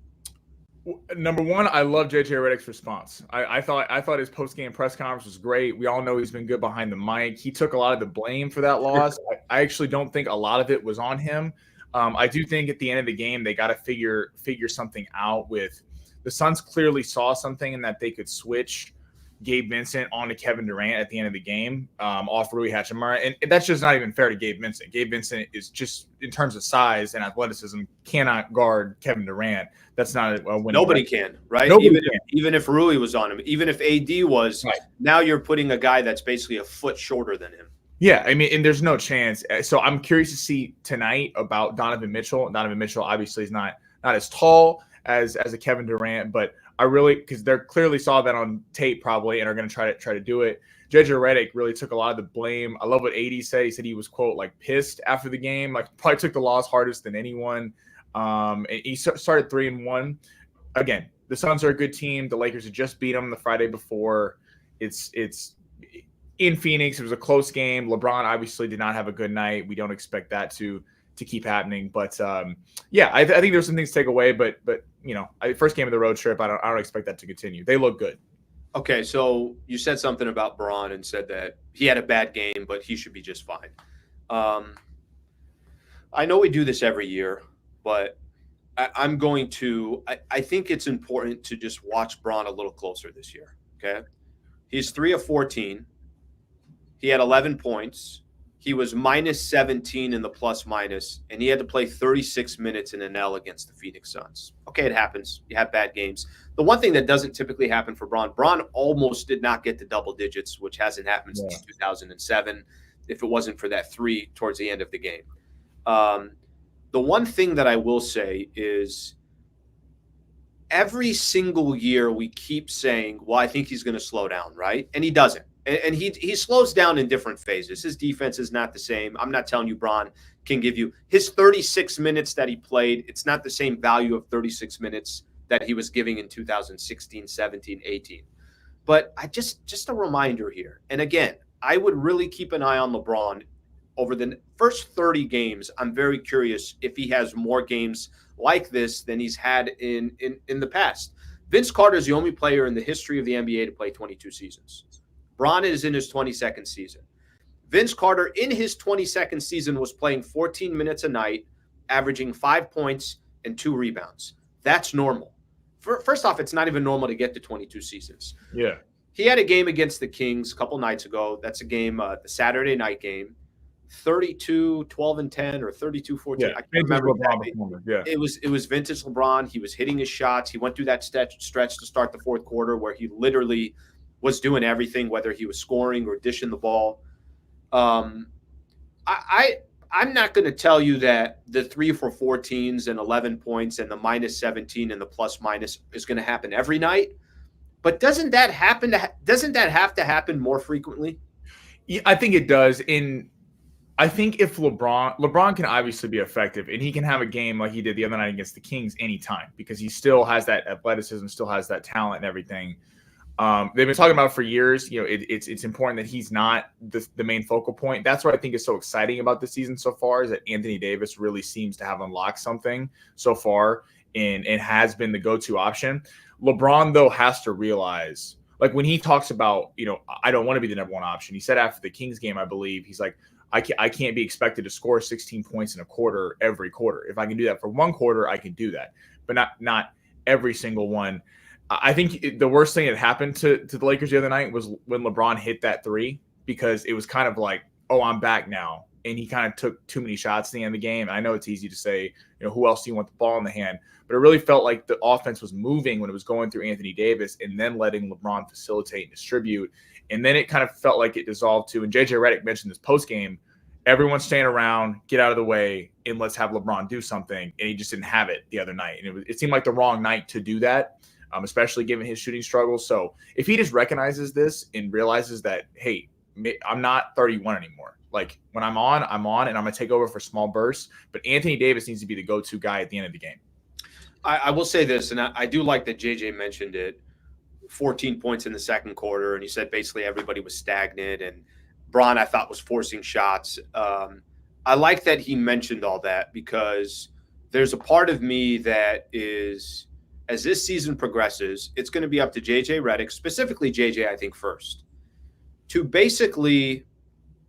Number one, I love JJ Redick's response. I thought his post-game press conference was great. We all know he's been good behind the mic. He took a lot of the blame for that loss. I actually don't think a lot of it was on him. I do think at the end of the game they got to figure something out. With the Suns clearly saw something in that they could switch Gabe Vincent onto Kevin Durant at the end of the game off Rui Hachimura. And that's just not even fair to Gabe Vincent. Gabe Vincent is just, in terms of size and athleticism, cannot guard Kevin Durant. That's not a winning. Nobody can, right? Even if Rui was on him, even if AD was, right. Now you're putting a guy that's basically a foot shorter than him. Yeah, I mean, and there's no chance. So I'm curious to see tonight about Donovan Mitchell. Donovan Mitchell obviously is not as tall as a Kevin Durant, but I really, because they clearly saw that on tape probably and are going to try to do it. JJ Redick really took a lot of the blame. I love what AD said. He said he was, quote, like pissed after the game, like probably took the loss hardest than anyone. And he started 3-1. Again, the Suns are a good team. The Lakers had just beat them the Friday before. It's in Phoenix. It was a close game. LeBron obviously did not have a good night. We don't expect that to to keep happening. But yeah, I think there's some things to take away. But first game of the road trip, I don't expect that to continue. They look good. Okay, so you said something about Bron and said that he had a bad game, but he should be just fine. I know we do this every year, but I think it's important to just watch Bron a little closer this year. Okay. He's 3 of 14. He had 11 points. He was minus 17 in the plus minus, and he had to play 36 minutes in an L against the Phoenix Suns. Okay, it happens. You have bad games. The one thing that doesn't typically happen for Bron almost did not get to double digits, which hasn't happened since 2007, if it wasn't for that 3 towards the end of the game. The one thing that I will say is every single year we keep saying, well, I think he's going to slow down, right? And he doesn't. And he slows down in different phases. His defense is not the same. I'm not telling you Bron can give you his 36 minutes that he played. It's not the same value of 36 minutes that he was giving in 2016, 17, 18. But just a reminder here. And again, I would really keep an eye on LeBron over the first 30 games. I'm very curious if he has more games like this than he's had in the past. Vince Carter is the only player in the history of the NBA to play 22 seasons. Bron is in his 22nd season. Vince Carter in his 22nd season was playing 14 minutes a night, averaging 5 points and 2 rebounds. That's normal. First off, it's not even normal to get to 22 seasons. Yeah. He had a game against the Kings a couple nights ago. That's a game, the Saturday night game. 32, 12, and 10 or 32, 14. Yeah, I can't remember. Yeah. It was vintage LeBron. He was hitting his shots. He went through that stretch to start the fourth quarter where he literally was doing everything, whether he was scoring or dishing the ball. I'm not going to tell you that the 3 for 14s and 11 points and the minus 17 and the plus minus is going to happen every night. But doesn't that have to happen more frequently? Yeah, I think it does. I think if LeBron can obviously be effective, and he can have a game like he did the other night against the Kings anytime because he still has that athleticism, still has that talent and everything. They've been talking about it for years. It's important that he's not the main focal point. That's what I think is so exciting about the season so far is that Anthony Davis really seems to have unlocked something so far and has been the go-to option. LeBron, though, has to realize, like when he talks about, I don't want to be the number one option. He said after the Kings game, I believe, he's like, I can't be expected to score 16 points in a quarter every quarter. If I can do that for one quarter, I can do that, but not every single one. I think the worst thing that happened to the Lakers the other night was when LeBron hit that 3 because it was kind of like, oh, I'm back now. And he kind of took too many shots at the end of the game. I know it's easy to say, who else do you want the ball in the hand? But it really felt like the offense was moving when it was going through Anthony Davis and then letting LeBron facilitate and distribute. And then it kind of felt like it dissolved too. And JJ Redick mentioned this post-game, everyone's staying around, get out of the way, and let's have LeBron do something. And he just didn't have it the other night. And it seemed like the wrong night to do that. Especially given his shooting struggles. So if he just recognizes this and realizes that, hey, I'm not 31 anymore. Like when I'm on, and I'm going to take over for small bursts. But Anthony Davis needs to be the go-to guy at the end of the game. I will say this, and I do like that JJ mentioned it, 14 points in the second quarter, and he said basically everybody was stagnant, and Bron, I thought, was forcing shots. I like that he mentioned all that because there's a part of me that is – as this season progresses, it's going to be up to JJ Redick, specifically JJ, I think, first, to basically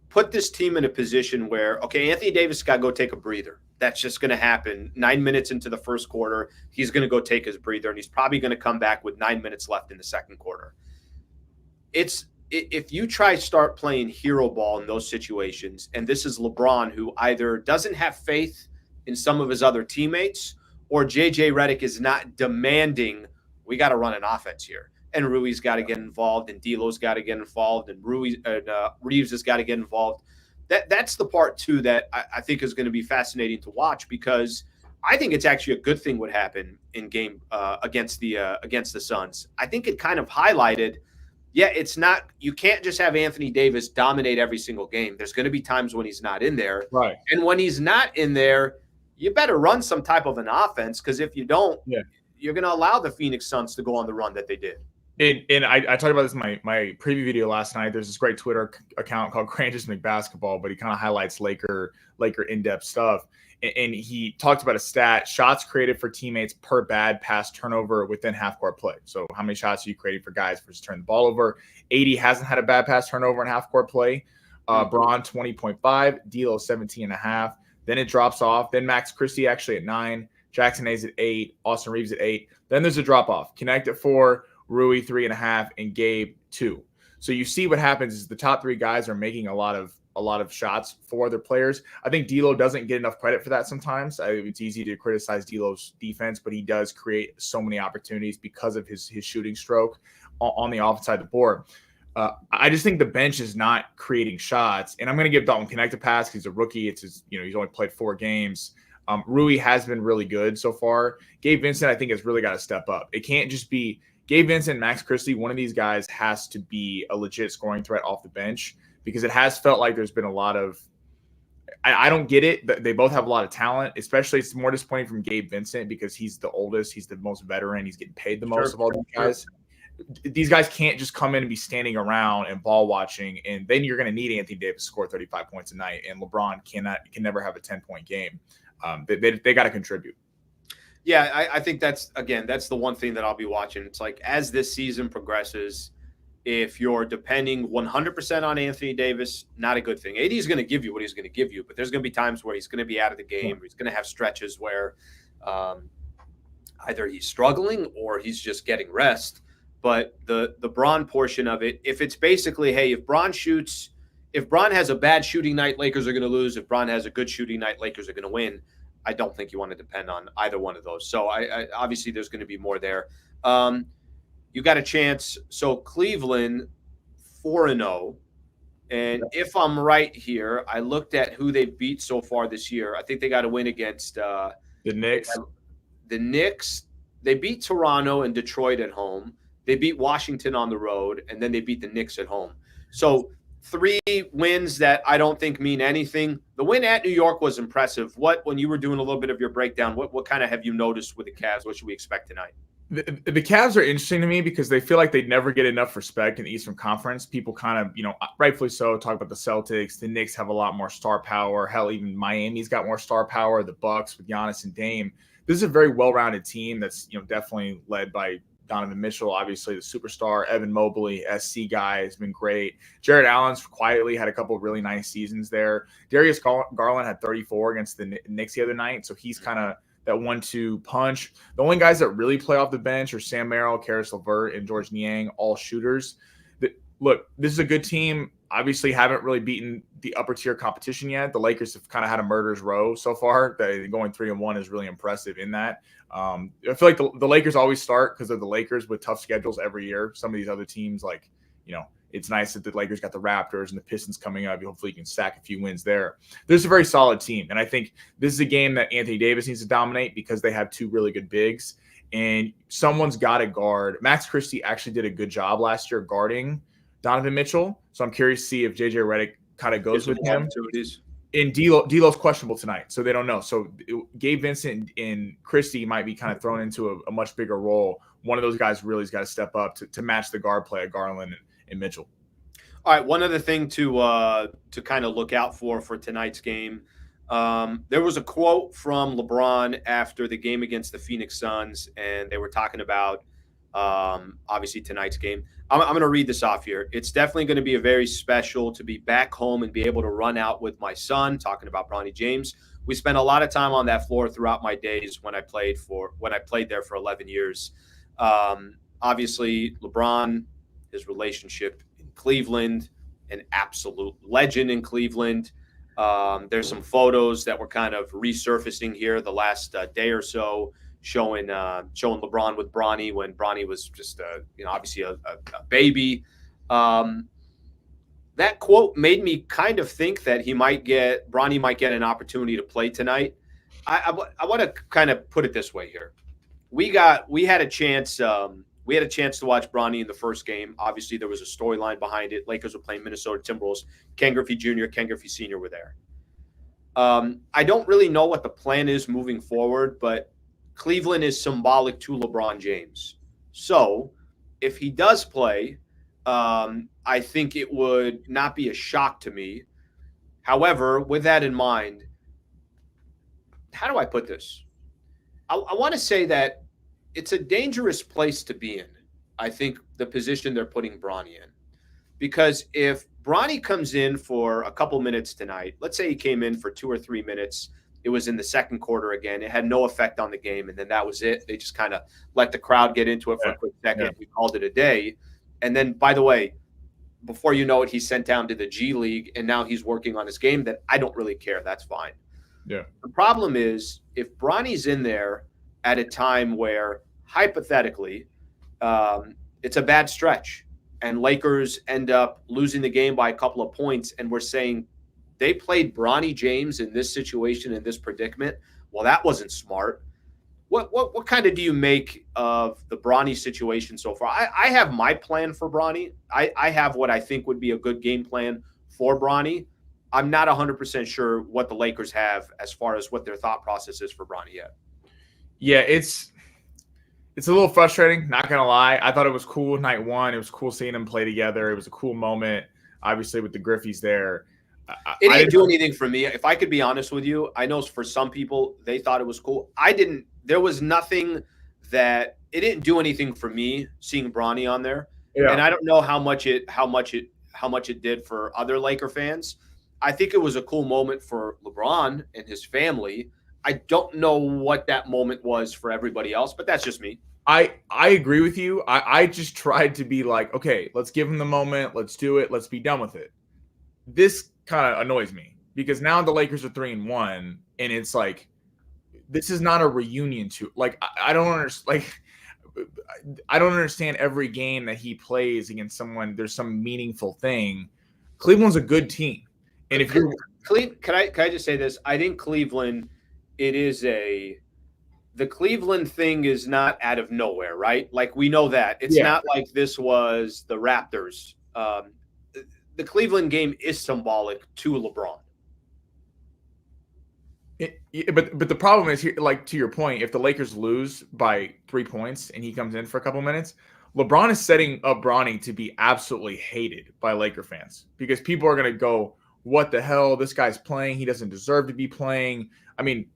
put this team in a position where, okay, Anthony Davis got to go take a breather. That's just going to happen. 9 minutes into the first quarter, he's going to go take his breather, and he's probably going to come back with 9 minutes left in the second quarter. If you start playing hero ball in those situations, and this is LeBron, who either doesn't have faith in some of his other teammates or JJ Redick is not demanding, we got to run an offense here. And Rui's got to get involved, and D'Lo's got to get involved, and Reeves has got to get involved. That's the part, too, that I think is going to be fascinating to watch because I think it's actually a good thing what happened in game against the Suns. I think it kind of highlighted, it's not – you can't just have Anthony Davis dominate every single game. There's going to be times when he's not in there. Right. And when he's not in there – you better run some type of an offense because if you don't, you're going to allow the Phoenix Suns to go on the run that they did. And I talked about this in my preview video last night. There's this great Twitter account called Grandest McBasketball, but he kind of highlights Laker in-depth stuff. and he talked about a stat: shots created for teammates per bad pass turnover within half court play. So how many shots are you creating for guys versus turning the ball over? 80 hasn't had a bad pass turnover in half court play. Braun 20.5, D'Lo 17.5. Then it drops off. Then Max Christie actually at 9, Jackson Hayes at 8, Austin Reeves at 8. Then there's a drop off. Connect at 4, Rui 3.5, and Gabe 2. So you see what happens is the top 3 guys are making a lot of shots for their players. I think D'Lo doesn't get enough credit for that sometimes. It's easy to criticize D'Lo's defense, but he does create so many opportunities because of his shooting stroke on the offensive side of the board. I just think the bench is not creating shots, and I'm going to give Dalton Connect a pass because he's a rookie. It's his, he's only played 4 games. Rui has been really good so far. Gabe Vincent, I think, has really got to step up. It can't just be Gabe Vincent, Max Christie. One of these guys has to be a legit scoring threat off the bench, because it has felt like there's been a lot of – I don't get it. They both have a lot of talent, especially it's more disappointing from Gabe Vincent because he's the oldest. He's the most veteran. He's getting paid the most of all these guys. These guys can't just come in and be standing around and ball watching, and then you're going to need Anthony Davis to score 35 points a night, and LeBron can never have a 10-point game. They got to contribute. Yeah, I think that's the one thing that I'll be watching. It's like as this season progresses, if you're depending 100% on Anthony Davis, not a good thing. AD is going to give you what he's going to give you, but there's going to be times where he's going to be out of the game. Or he's going to have stretches where either he's struggling or he's just getting rest. But the Bron portion of it, if it's basically, hey, if Bron has a bad shooting night, Lakers are going to lose. If Bron has a good shooting night, Lakers are going to win. I don't think you want to depend on either one of those. So I obviously there's going to be more there. You got a chance. So Cleveland 4-0. And if I'm right here, I looked at who they beat so far this year. I think they got a win against the Knicks. The Knicks. They beat Toronto and Detroit at home. They beat Washington on the road, and then they beat the Knicks at home. So 3 wins that I don't think mean anything. The win at New York was impressive. When you were doing a little bit of your breakdown, what kind of have you noticed with the Cavs? What should we expect tonight? The Cavs are interesting to me because they feel like they never get enough respect in the Eastern Conference. People kind of, rightfully so, talk about the Celtics. The Knicks have a lot more star power. Hell, even Miami's got more star power. The Bucks with Giannis and Dame. This is a very well-rounded team that's, definitely led by Donovan Mitchell, obviously the superstar. Evan Mobley, SC guy, has been great. Jared Allen's quietly had a couple of really nice seasons there. Darius Garland had 34 against the Knicks the other night, so he's kind of that 1-2 punch. The only guys that really play off the bench are Sam Merrill, Karis LeVert, and George Niang, all shooters. Look, this is a good team. Obviously haven't really beaten the upper tier competition yet. The Lakers have kind of had a murderer's row so far. Going 3-1 is really impressive in that. I feel like the Lakers always start because of the Lakers with tough schedules every year. Some of these other teams, it's nice that the Lakers got the Raptors and the Pistons coming up. Hopefully you can stack a few wins there. There's a very solid team. And I think this is a game that Anthony Davis needs to dominate because they have 2 really good bigs. And someone's got to guard. Max Christie actually did a good job last year guarding Donovan Mitchell. So I'm curious to see if JJ Redick kind of goes with him. And D'Lo's questionable tonight, so they don't know. So Gabe Vincent and Christie might be kind of thrown into a much bigger role. One of those guys really has got to step up to match the guard play of Garland and Mitchell. All right, one other thing to kind of look out for tonight's game. There was a quote from LeBron after the game against the Phoenix Suns, and they were talking about obviously tonight's game. I'm going to read this off here. It's definitely going to be a very special to be back home and be able to run out with my son, talking about Bronny James. We spent a lot of time on that floor throughout my days when I played there for 11 years. Obviously, LeBron, his relationship in Cleveland, an absolute legend in Cleveland. There's some photos that were kind of resurfacing here the last day or so, showing LeBron with Bronny when Bronny was just obviously a baby. That quote made me kind of think that Bronny might get an opportunity to play tonight. I want to kind of put it this way here. We had a chance to watch Bronny in the first game. Obviously, there was a storyline behind it. Lakers were playing Minnesota Timberwolves. Ken Griffey Jr., Ken Griffey Sr. were there. I don't really know what the plan is moving forward, but Cleveland is symbolic to LeBron James. So if he does play, I think it would not be a shock to me. However, with that in mind, how do I put this? I want to say that it's a dangerous place to be in. I think the position they're putting Bronny in. Because if Bronny comes in for a couple minutes tonight, let's say he came in for 2 or 3 minutes, it was in the second quarter again. It had no effect on the game, and then that was it. They just kind of let the crowd get into it for a quick second. Yeah. We called it a day. And then, by the way, before you know it, he's sent down to the G League, and now he's working on his game. That I don't really care. That's fine. Yeah. The problem is if Bronny's in there at a time where, hypothetically, it's a bad stretch, and Lakers end up losing the game by a couple of points, and we're saying they played Bronny James in this situation, in this predicament. Well, that wasn't smart. What kind of do you make of the Bronny situation so far? I have my plan for Bronny. I have what I think would be a good game plan for Bronny. I'm not 100% sure what the Lakers have as far as what their thought process is for Bronny yet. Yeah, it's a little frustrating, not going to lie. I thought it was cool night one. It was cool seeing them play together. It was a cool moment, obviously, with the Griffies there. It didn't do anything for me. If I could be honest with you, I know for some people, they thought it was cool. I didn't. There was nothing that – it didn't do anything for me seeing Bronny on there. Yeah. And I don't know how much it did for other Laker fans. I think it was a cool moment for LeBron and his family. I don't know what that moment was for everybody else, but that's just me. I agree with you. I just tried to be like, okay, let's give him the moment. Let's do it. Let's be done with it. This kind of annoys me because now the Lakers are 3-1, and it's like, this is not a reunion to like, I don't understand. Like, I don't understand every game that he plays against someone. There's some meaningful thing. Cleveland's a good team. And if you're can I just say this? I think Cleveland, the Cleveland thing is not out of nowhere, right? Like, we know that. It's not like this was the Raptors. The Cleveland game is symbolic to LeBron. But the problem is here, like, to your point, if the Lakers lose by 3 points and he comes in for a couple minutes, LeBron is setting up Bronny to be absolutely hated by Laker fans because people are going to go, what the hell? This guy's playing. He doesn't deserve to be playing. I mean,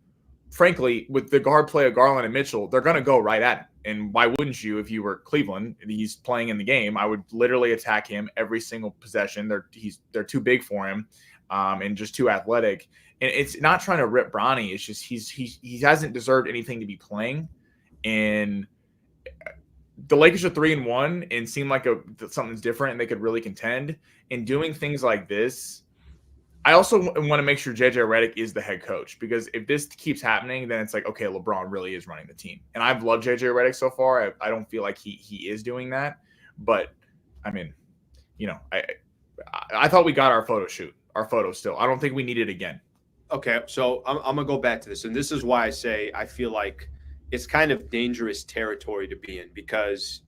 frankly, with the guard play of Garland and Mitchell, they're going to go right at him. And why wouldn't you if you were Cleveland? He's playing in the game. I would literally attack him every single possession. They're too big for him and just too athletic. And it's not trying to rip Bronny. It's just he hasn't deserved anything to be playing. And the Lakers are 3-1 and seem like something's different and they could really contend. And doing things like this, I also want to make sure JJ Redick is the head coach because if this keeps happening, then it's like, okay, LeBron really is running the team. And I've loved JJ Redick so far. I don't feel like he is doing that. But, I mean, you know, I thought we got our photo still. I don't think we need it again. Okay, so I'm going to go back to this. And this is why I say I feel like it's kind of dangerous territory to be in because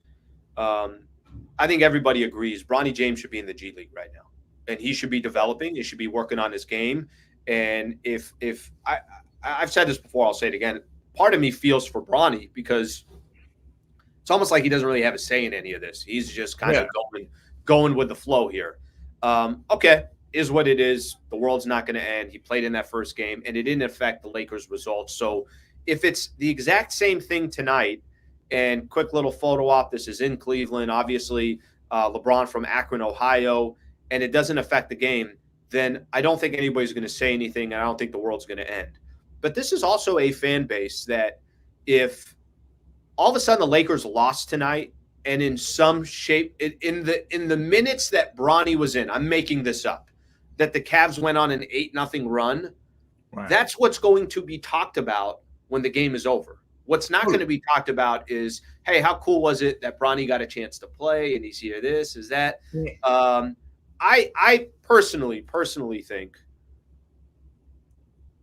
I think everybody agrees Bronny James should be in the G League right now. And he should be developing. He should be working on his game. And if I've said this before, I'll say it again. Part of me feels for Bronny because it's almost like he doesn't really have a say in any of this. He's just kind of going with the flow here. Okay, is what it is. The world's not going to end. He played in that first game, and it didn't affect the Lakers' results. So if it's the exact same thing tonight, and quick little photo op, this is in Cleveland, obviously LeBron from Akron, Ohio, and it doesn't affect the game, then I don't think anybody's going to say anything, and I don't think the world's going to end. But this is also a fan base that if all of a sudden the Lakers lost tonight, and in some shape, in the minutes that Bronny was in, I'm making this up, that the Cavs went on an 8-0 run, right. That's what's going to be talked about when the game is over. What's not going to be talked about is, hey, how cool was it that Bronny got a chance to play, and he's here, this, is that. I personally think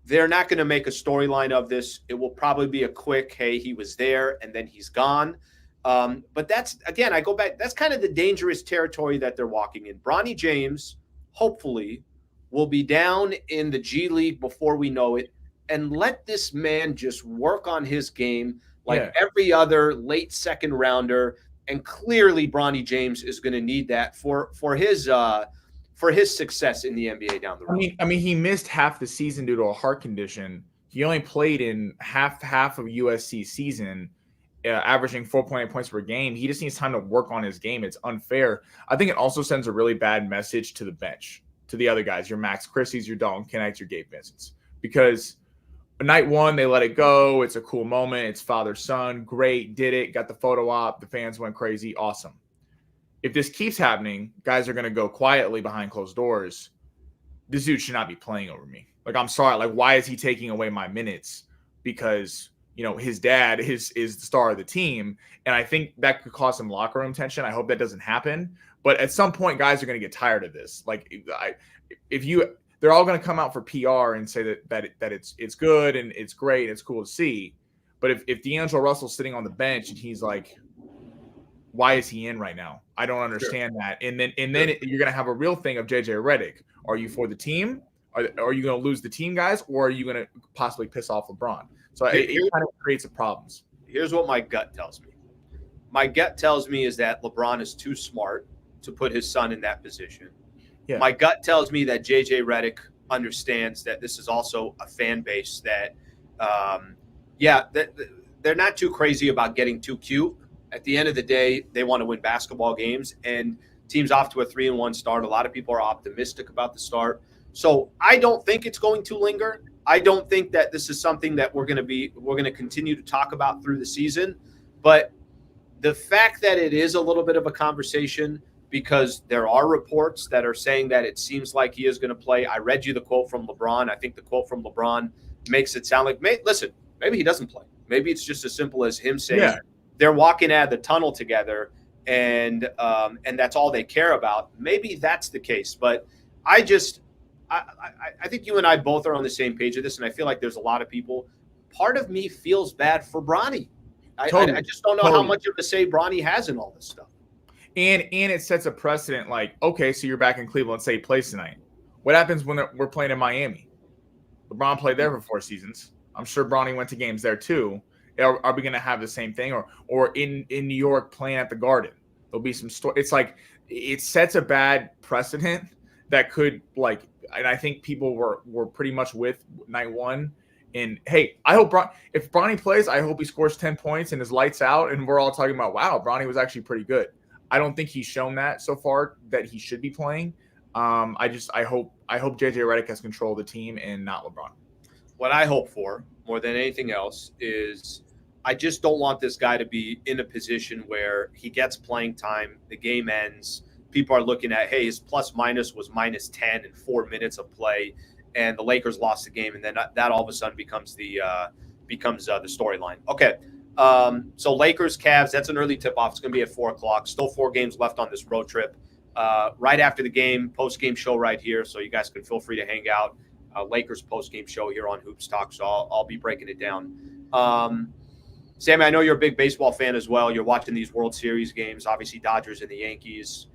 they're not going to make a storyline of this. It will probably be a quick, hey, he was there, and then he's gone. But that's, again, I go back, that's kind of the dangerous territory that they're walking in. Bronny James, hopefully, will be down in the G League before we know it, and let this man just work on his game like every other late second rounder. And clearly, Bronny James is going to need that for his success in the NBA down the road. I mean, he missed half the season due to a heart condition. He only played in half of USC season, averaging 4.8 points per game. He just needs time to work on his game. It's unfair. I think it also sends a really bad message to the bench, to the other guys, your Max Christie's, your Dalton Knechts, your Gabe Vincent's, because night one, they let it go. It's a cool moment. It's father-son. Great. Did it. Got the photo op. The fans went crazy. Awesome. If this keeps happening, guys are going to go quietly behind closed doors. This dude should not be playing over me. Like, I'm sorry. Like, why is he taking away my minutes? Because, his dad is the star of the team. And I think that could cause some locker room tension. I hope that doesn't happen. But at some point, guys are going to get tired of this. Like, they're all going to come out for PR and say that it's good and it's great and it's cool to see. But if D'Angelo Russell's sitting on the bench and he's like, why is he in right now? I don't understand that. And then you're going to have a real thing of JJ Redick. Are you for the team? Are you going to lose the team, guys? Or are you going to possibly piss off LeBron? So it kind of creates some problems. Here's what my gut tells me. My gut tells me is that LeBron is too smart to put his son in that position. Yeah. My gut tells me that JJ Redick understands that this is also a fan base that, they're not too crazy about getting too cute. At the end of the day, they want to win basketball games, and teams off to a 3-1 start. A lot of people are optimistic about the start. So I don't think it's going to linger. I don't think that this is something that we're going to continue to talk about through the season. But the fact that it is a little bit of a conversation, because there are reports that are saying that it seems like he is going to play. I read you the quote from LeBron. I think the quote from LeBron makes it sound like, maybe he doesn't play. Maybe it's just as simple as him saying they're walking out of the tunnel together and that's all they care about. Maybe that's the case. But I think you and I both are on the same page of this, and I feel like there's a lot of people. Part of me feels bad for Bronny. I just don't know how much of a say Bronny has in all this stuff. And it sets a precedent, like, okay, so you're back in Cleveland, let's say he plays tonight. What happens when we're playing in Miami? LeBron played there for 4 seasons. I'm sure Bronny went to games there too. Are we going to have the same thing? Or in New York playing at the Garden? There'll be some story. It's like it sets a bad precedent that could, like, and I think people were pretty much with night one. And hey, I hope if Bronny plays, I hope he scores 10 points and his lights out, and we're all talking about, wow, Bronny was actually pretty good. I don't think he's shown that so far that he should be playing. I hope JJ Redick has control of the team and not LeBron. What I hope for more than anything else is I just don't want this guy to be in a position where he gets playing time, the game ends, people are looking at, hey, his plus minus was minus 10 in 4 minutes of play, and the Lakers lost the game, and then that all of a sudden becomes the storyline. Okay. So Lakers, Cavs, that's an early tip-off. It's going to be at 4 o'clock. Still 4 games left on this road trip. Right after the game, post-game show right here, so you guys can feel free to hang out. Lakers post-game show here on Hoops Talk, so I'll be breaking it down. Sammy, I know you're a big baseball fan as well. You're watching these World Series games, obviously Dodgers and the Yankees.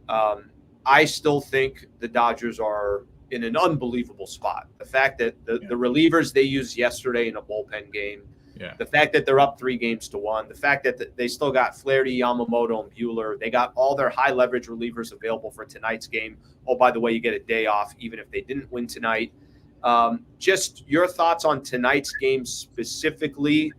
I still think the Dodgers are in an unbelievable spot. The fact that the relievers they used yesterday in a bullpen game, the fact that they're up 3-1, the fact that they still got Flaherty, Yamamoto, and Buehler. They got all their high leverage relievers available for tonight's game. Oh, by the way, you get a day off even if they didn't win tonight. Just your thoughts on tonight's game specifically.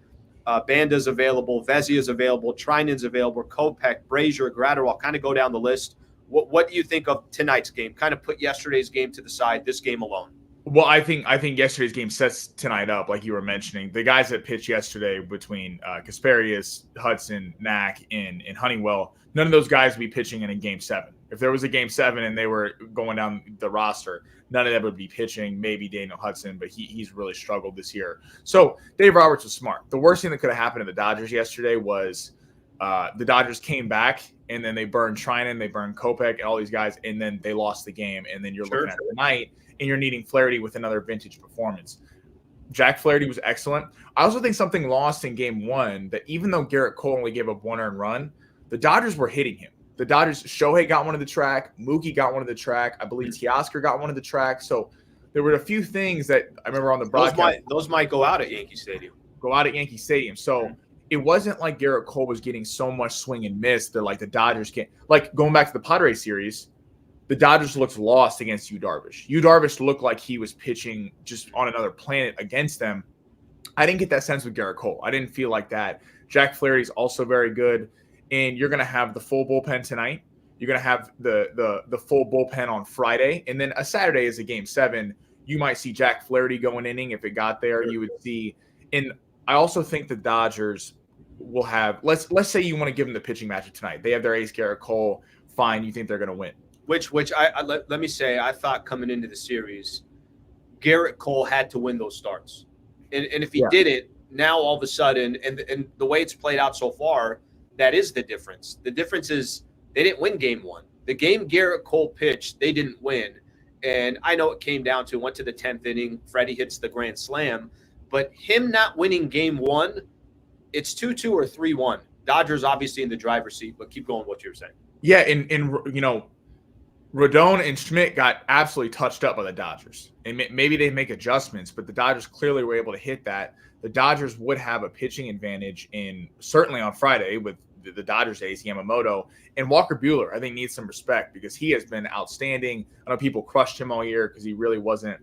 Banda's available, Vezia's available, Trinan's available, Kopech, Brazier, Gratterall, kind of go down the list. What do you think of tonight's game? Kind of put yesterday's game to the side, this game alone. Well, I think yesterday's game sets tonight up, like you were mentioning. The guys that pitched yesterday between Kasperius, Hudson, Knack, and Honeywell, none of those guys would be pitching in a Game 7. If there was a Game 7 and they were going down the roster, none of them would be pitching. Maybe Daniel Hudson, but he's really struggled this year. So Dave Roberts was smart. The worst thing that could have happened to the Dodgers yesterday was the Dodgers came back, and then they burned Trinan, they burned Kopech, and all these guys, and then they lost the game. And then you're looking at tonight, and you're needing Flaherty with another vintage performance. Jack Flaherty was excellent. I also think something lost in Game 1, that even though Garrett Cole only gave up 1 earned run, the Dodgers were hitting him. The Dodgers, Shohei got one of the track, Mookie got one of the track, I believe Teoscar got one of the track. So there were a few things that I remember on the broadcast. Those might go out at Yankee Stadium. So it wasn't like Garrett Cole was getting so much swing and miss that like the Dodgers can't. Like going back to the Padres series, the Dodgers looked lost against Yu Darvish. Yu Darvish looked like he was pitching just on another planet against them. I didn't get that sense with Garrett Cole. I didn't feel like that. Jack Flaherty's also very good, and you're going to have the full bullpen tonight. You're going to have the full bullpen on Friday, and then a Saturday is a Game 7. You might see Jack Flaherty go an inning if it got there. You would see, and I also think the Dodgers will have. Let's say you want to give them the pitching matchup tonight. They have their ace Garrett Cole. Fine, you think they're going to win. Which let me say, I thought coming into the series, Garrett Cole had to win those starts. And if he didn't, now all of a sudden, and the way it's played out so far, that is the difference. The difference is they didn't win Game 1. The game Garrett Cole pitched, they didn't win. And I know it came down to, went to the 10th inning, Freddie hits the grand slam. But him not winning Game 1, it's 2-2 or 3-1. Dodgers obviously in the driver's seat, but keep going what you were saying. Yeah, and you know, Rodon and Schmidt got absolutely touched up by the Dodgers. And maybe they make adjustments, but the Dodgers clearly were able to hit that. The Dodgers would have a pitching advantage certainly on Friday with the Dodgers ace, Yamamoto. And Walker Buehler, I think, needs some respect because he has been outstanding. I know people crushed him all year because he really wasn't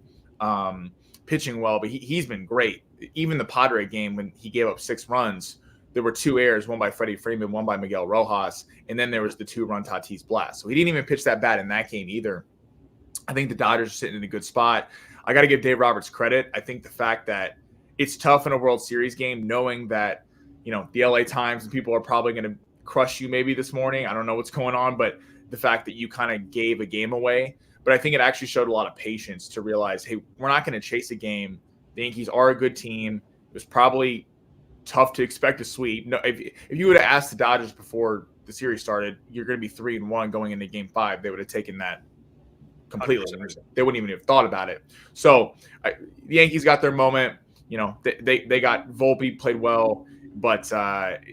pitching well, but he's been great. Even the Padre game when he gave up 6 runs, there were 2 errors, one by Freddie Freeman, one by Miguel Rojas, and then there was the 2-run Tatis blast. So he didn't even pitch that bad in that game either. I think the Dodgers are sitting in a good spot. I got to give Dave Roberts credit. I think the fact that it's tough in a World Series game, knowing that, you know, the LA Times and people are probably going to crush you maybe this morning. I don't know what's going on, but the fact that you kind of gave a game away. But I think it actually showed a lot of patience to realize, hey, we're not going to chase a game. The Yankees are a good team. It was probably tough to expect a sweep. No, if you would have asked the Dodgers before the series started, you're going to be 3-1 going into Game 5, they would have taken that completely. 100%. They wouldn't even have thought about it. So the Yankees got their moment. You know, they got Volpe, played well, but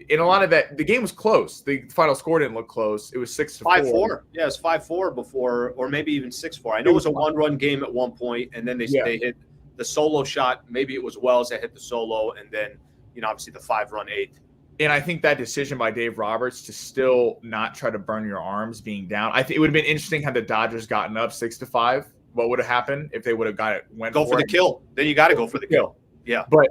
in a lot of that, the game was close. The final score didn't look close. It was 6-4. 5-4. Yeah, it was 5-4 before, or maybe even 6-4. I know it was a 1-run game at one point, and then they hit the solo shot. Maybe it was Wells that hit the solo, and then, you know, obviously the 5-run 8th. And I think that decision by Dave Roberts to still not try to burn your arms being down, I think it would have been interesting had the Dodgers gotten up 6-5. What would have happened if they would have go for the kill? Then you got to go for the kill. Yeah. But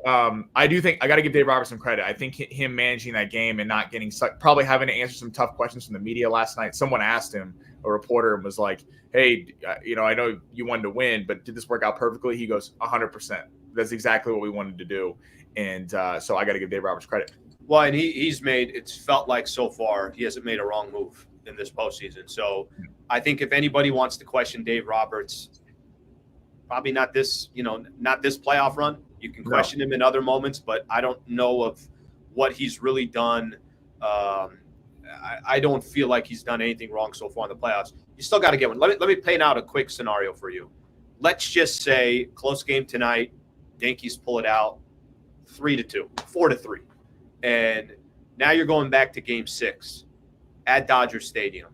I do think I got to give Dave Roberts some credit. I think him managing that game and not getting stuck, probably having to answer some tough questions from the media last night. Someone asked him, a reporter, and was like, hey, you know, I know you wanted to win, but did this work out perfectly? He goes, 100%. That's exactly what we wanted to do. And so I got to give Dave Roberts credit. Well, and he's made, it's felt like so far, he hasn't made a wrong move in this postseason. So I think if anybody wants to question Dave Roberts, probably not this playoff run. You can question him in other moments, but I don't know of what he's really done. I don't feel like he's done anything wrong so far in the playoffs. You still got to get one. Let me paint out a quick scenario for you. Let's just say close game tonight, Yankees pull it out 3-2, 4-3. And now you're going back to Game 6 at Dodger Stadium.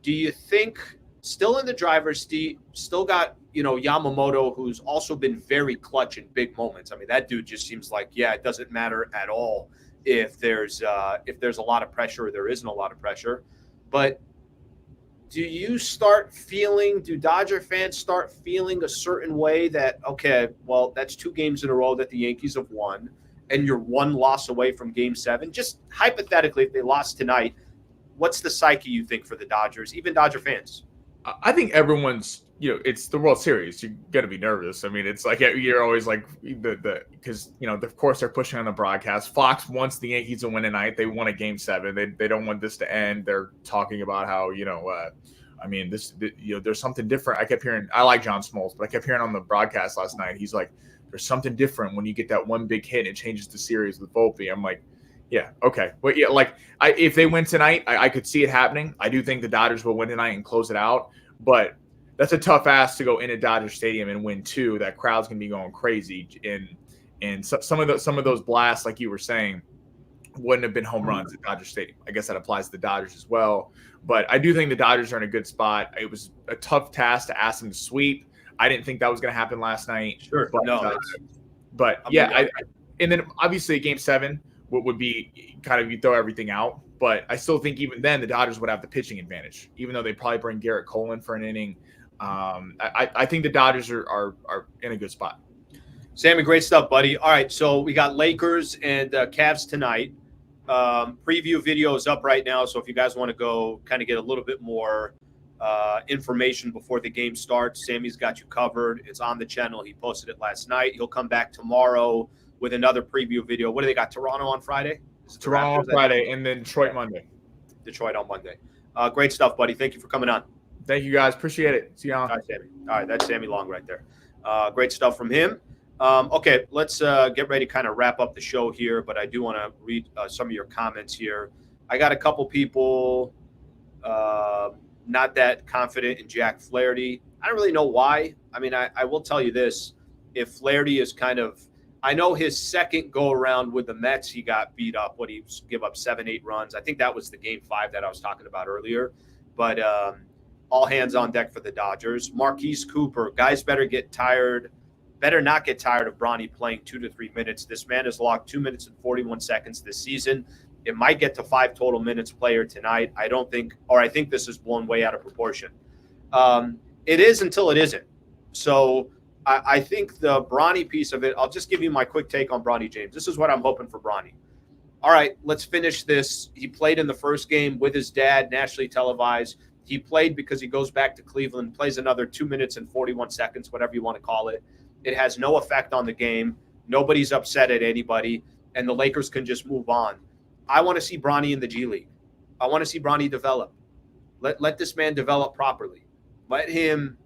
Do you think still in the driver's seat, still got, you know, Yamamoto, who's also been very clutch in big moments? I mean, that dude just seems like, it doesn't matter at all if there's a lot of pressure or there isn't a lot of pressure. But do Dodger fans start feeling a certain way that, okay, well, that's 2 games in a row that the Yankees have won, and you're 1 loss away from Game 7? Just hypothetically, if they lost tonight, what's the psyche you think for the Dodgers, even Dodger fans? I think everyone's, you know, it's the World Series. You're going to be nervous. I mean, it's like you're always like because, you know, of course they're pushing on the broadcast. Fox wants the Yankees to win tonight. They won a Game 7. They don't want this to end. They're talking about how, you know, I mean, there's something different. I kept hearing, I like John Smoltz, but I kept hearing on the broadcast last night, he's like, there's something different when you get that one big hit and it changes the series with Volpe. I'm like, yeah, okay. Well, yeah, like if they win tonight, I could see it happening. I do think the Dodgers will win tonight and close it out, but that's a tough ask to go into Dodger Stadium and win 2. That crowd's gonna be going crazy, and some of those blasts, like you were saying, wouldn't have been home runs at Dodger Stadium. I guess that applies to the Dodgers as well. But I do think the Dodgers are in a good spot. It was a tough task to ask them to sweep. I didn't think that was going to happen last night. Sure, but yeah, and then obviously Game 7 would be kind of, you throw everything out. But I still think even then the Dodgers would have the pitching advantage, even though they probably bring Garrett Cole in for an inning. I think the Dodgers are in a good spot. Sammy, great stuff, buddy. All right, so we got Lakers and Cavs tonight. Preview video is up right now, so if you guys want to go kind of get a little bit more information before the game starts, Sammy's got you covered. It's on the channel. He posted it last night. He'll come back tomorrow with another preview video. What do they got? Toronto on Friday? Toronto on Friday, and then Detroit Monday. Detroit on Monday. Great stuff, buddy. Thank you for coming on. Thank you, guys. Appreciate it. See you on. All right, Sammy. All right, that's Sammy Long right there. Great stuff from him. Okay, let's get ready to kind of wrap up the show here, but I do want to read some of your comments here. I got a couple people not that confident in Jack Flaherty. I don't really know why. I mean, I will tell you this. If Flaherty is kind of – I know his second go-around with the Mets, he got beat up. What, he give up 7-8 runs? I think that was the Game 5 that I was talking about earlier. But all hands on deck for the Dodgers. Marquise Cooper, guys better not get tired of Bronny playing 2 to 3 minutes. This man has logged 2 minutes and 41 seconds this season. It might get to 5 total minutes player tonight. I think this is blown way out of proportion. It is until it isn't. So I think the Bronny piece of it, I'll just give you my quick take on Bronny James. This is what I'm hoping for Bronny. All right, let's finish this. He played in the first game with his dad, nationally televised. He played because he goes back to Cleveland, plays another 2 minutes and 41 seconds, whatever you want to call it. It has no effect on the game. Nobody's upset at anybody, and the Lakers can just move on. I want to see Bronny in the G League. I want to see Bronny develop. Let this man develop properly. Let him,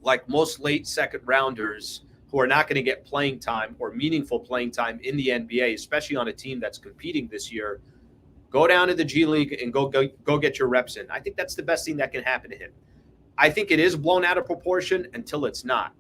like most late second rounders who are not going to get playing time or meaningful playing time in the NBA, especially on a team that's competing this year, go down to the G League and go get your reps in. I think that's the best thing that can happen to him. I think it is blown out of proportion until it's not.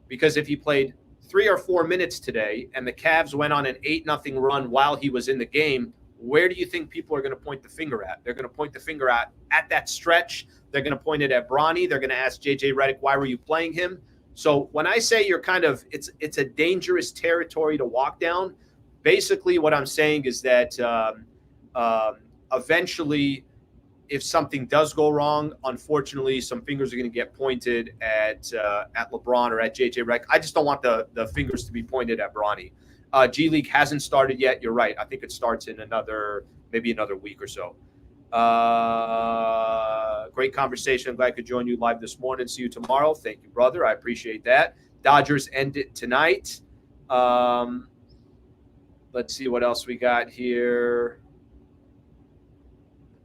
Because if he played 3 or 4 minutes today and the Cavs went on an 8-0 run while he was in the game, where do you think people are going to point the finger at? They're going to point the finger at that stretch. They're going to point it at Bronny. They're going to ask JJ Redick, why were you playing him? So when I say you're kind of, it's a dangerous territory to walk down, basically what I'm saying is that eventually, if something does go wrong, unfortunately, some fingers are going to get pointed at LeBron or at JJ Redick. I just don't want the fingers to be pointed at Bronny. G League hasn't started yet. You're right. I think it starts in maybe another week or so. Great conversation. I'm glad I could join you live this morning. See you tomorrow. Thank you, brother. I appreciate that. Dodgers end it tonight. Let's see what else we got here.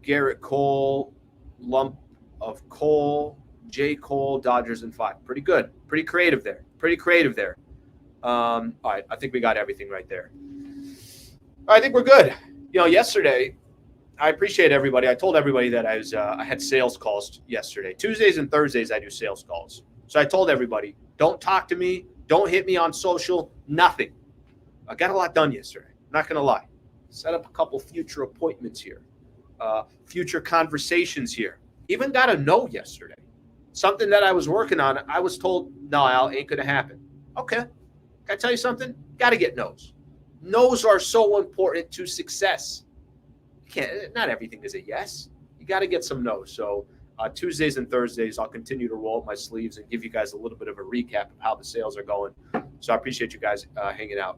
Garrett Cole, lump of coal. J. Cole, Dodgers in 5. Pretty good. Pretty creative there. All right. I think we got everything right there. I think we're good. Yesterday, I appreciate everybody. I told everybody that I had sales calls yesterday. Tuesdays and Thursdays, I do sales calls. So I told everybody, don't talk to me. Don't hit me on social. Nothing. I got a lot done yesterday. Not going to lie. Set up a couple future appointments here. Future conversations here. Even got a no yesterday. Something that I was working on, I was told, no, Al, ain't going to happen. Okay. Can I tell you something? Got to get no's. No's are so important to success. Not everything is a yes. You got to get some no's. So Tuesdays and Thursdays, I'll continue to roll up my sleeves and give you guys a little bit of a recap of how the sales are going. So I appreciate you guys hanging out.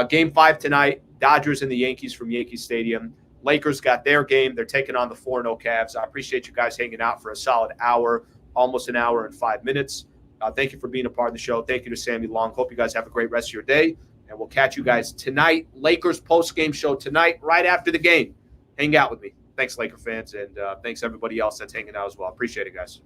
Game 5 tonight, Dodgers and the Yankees from Yankee Stadium. Lakers got their game. They're taking on the 4-0 Cavs. I appreciate you guys hanging out for a solid hour, almost an hour and 5 minutes. Thank you for being a part of the show. Thank you to Sammy Long. Hope you guys have a great rest of your day. And we'll catch you guys tonight. Lakers post-game show tonight, right after the game. Hang out with me. Thanks, Laker fans, and thanks everybody else that's hanging out as well. Appreciate it, guys.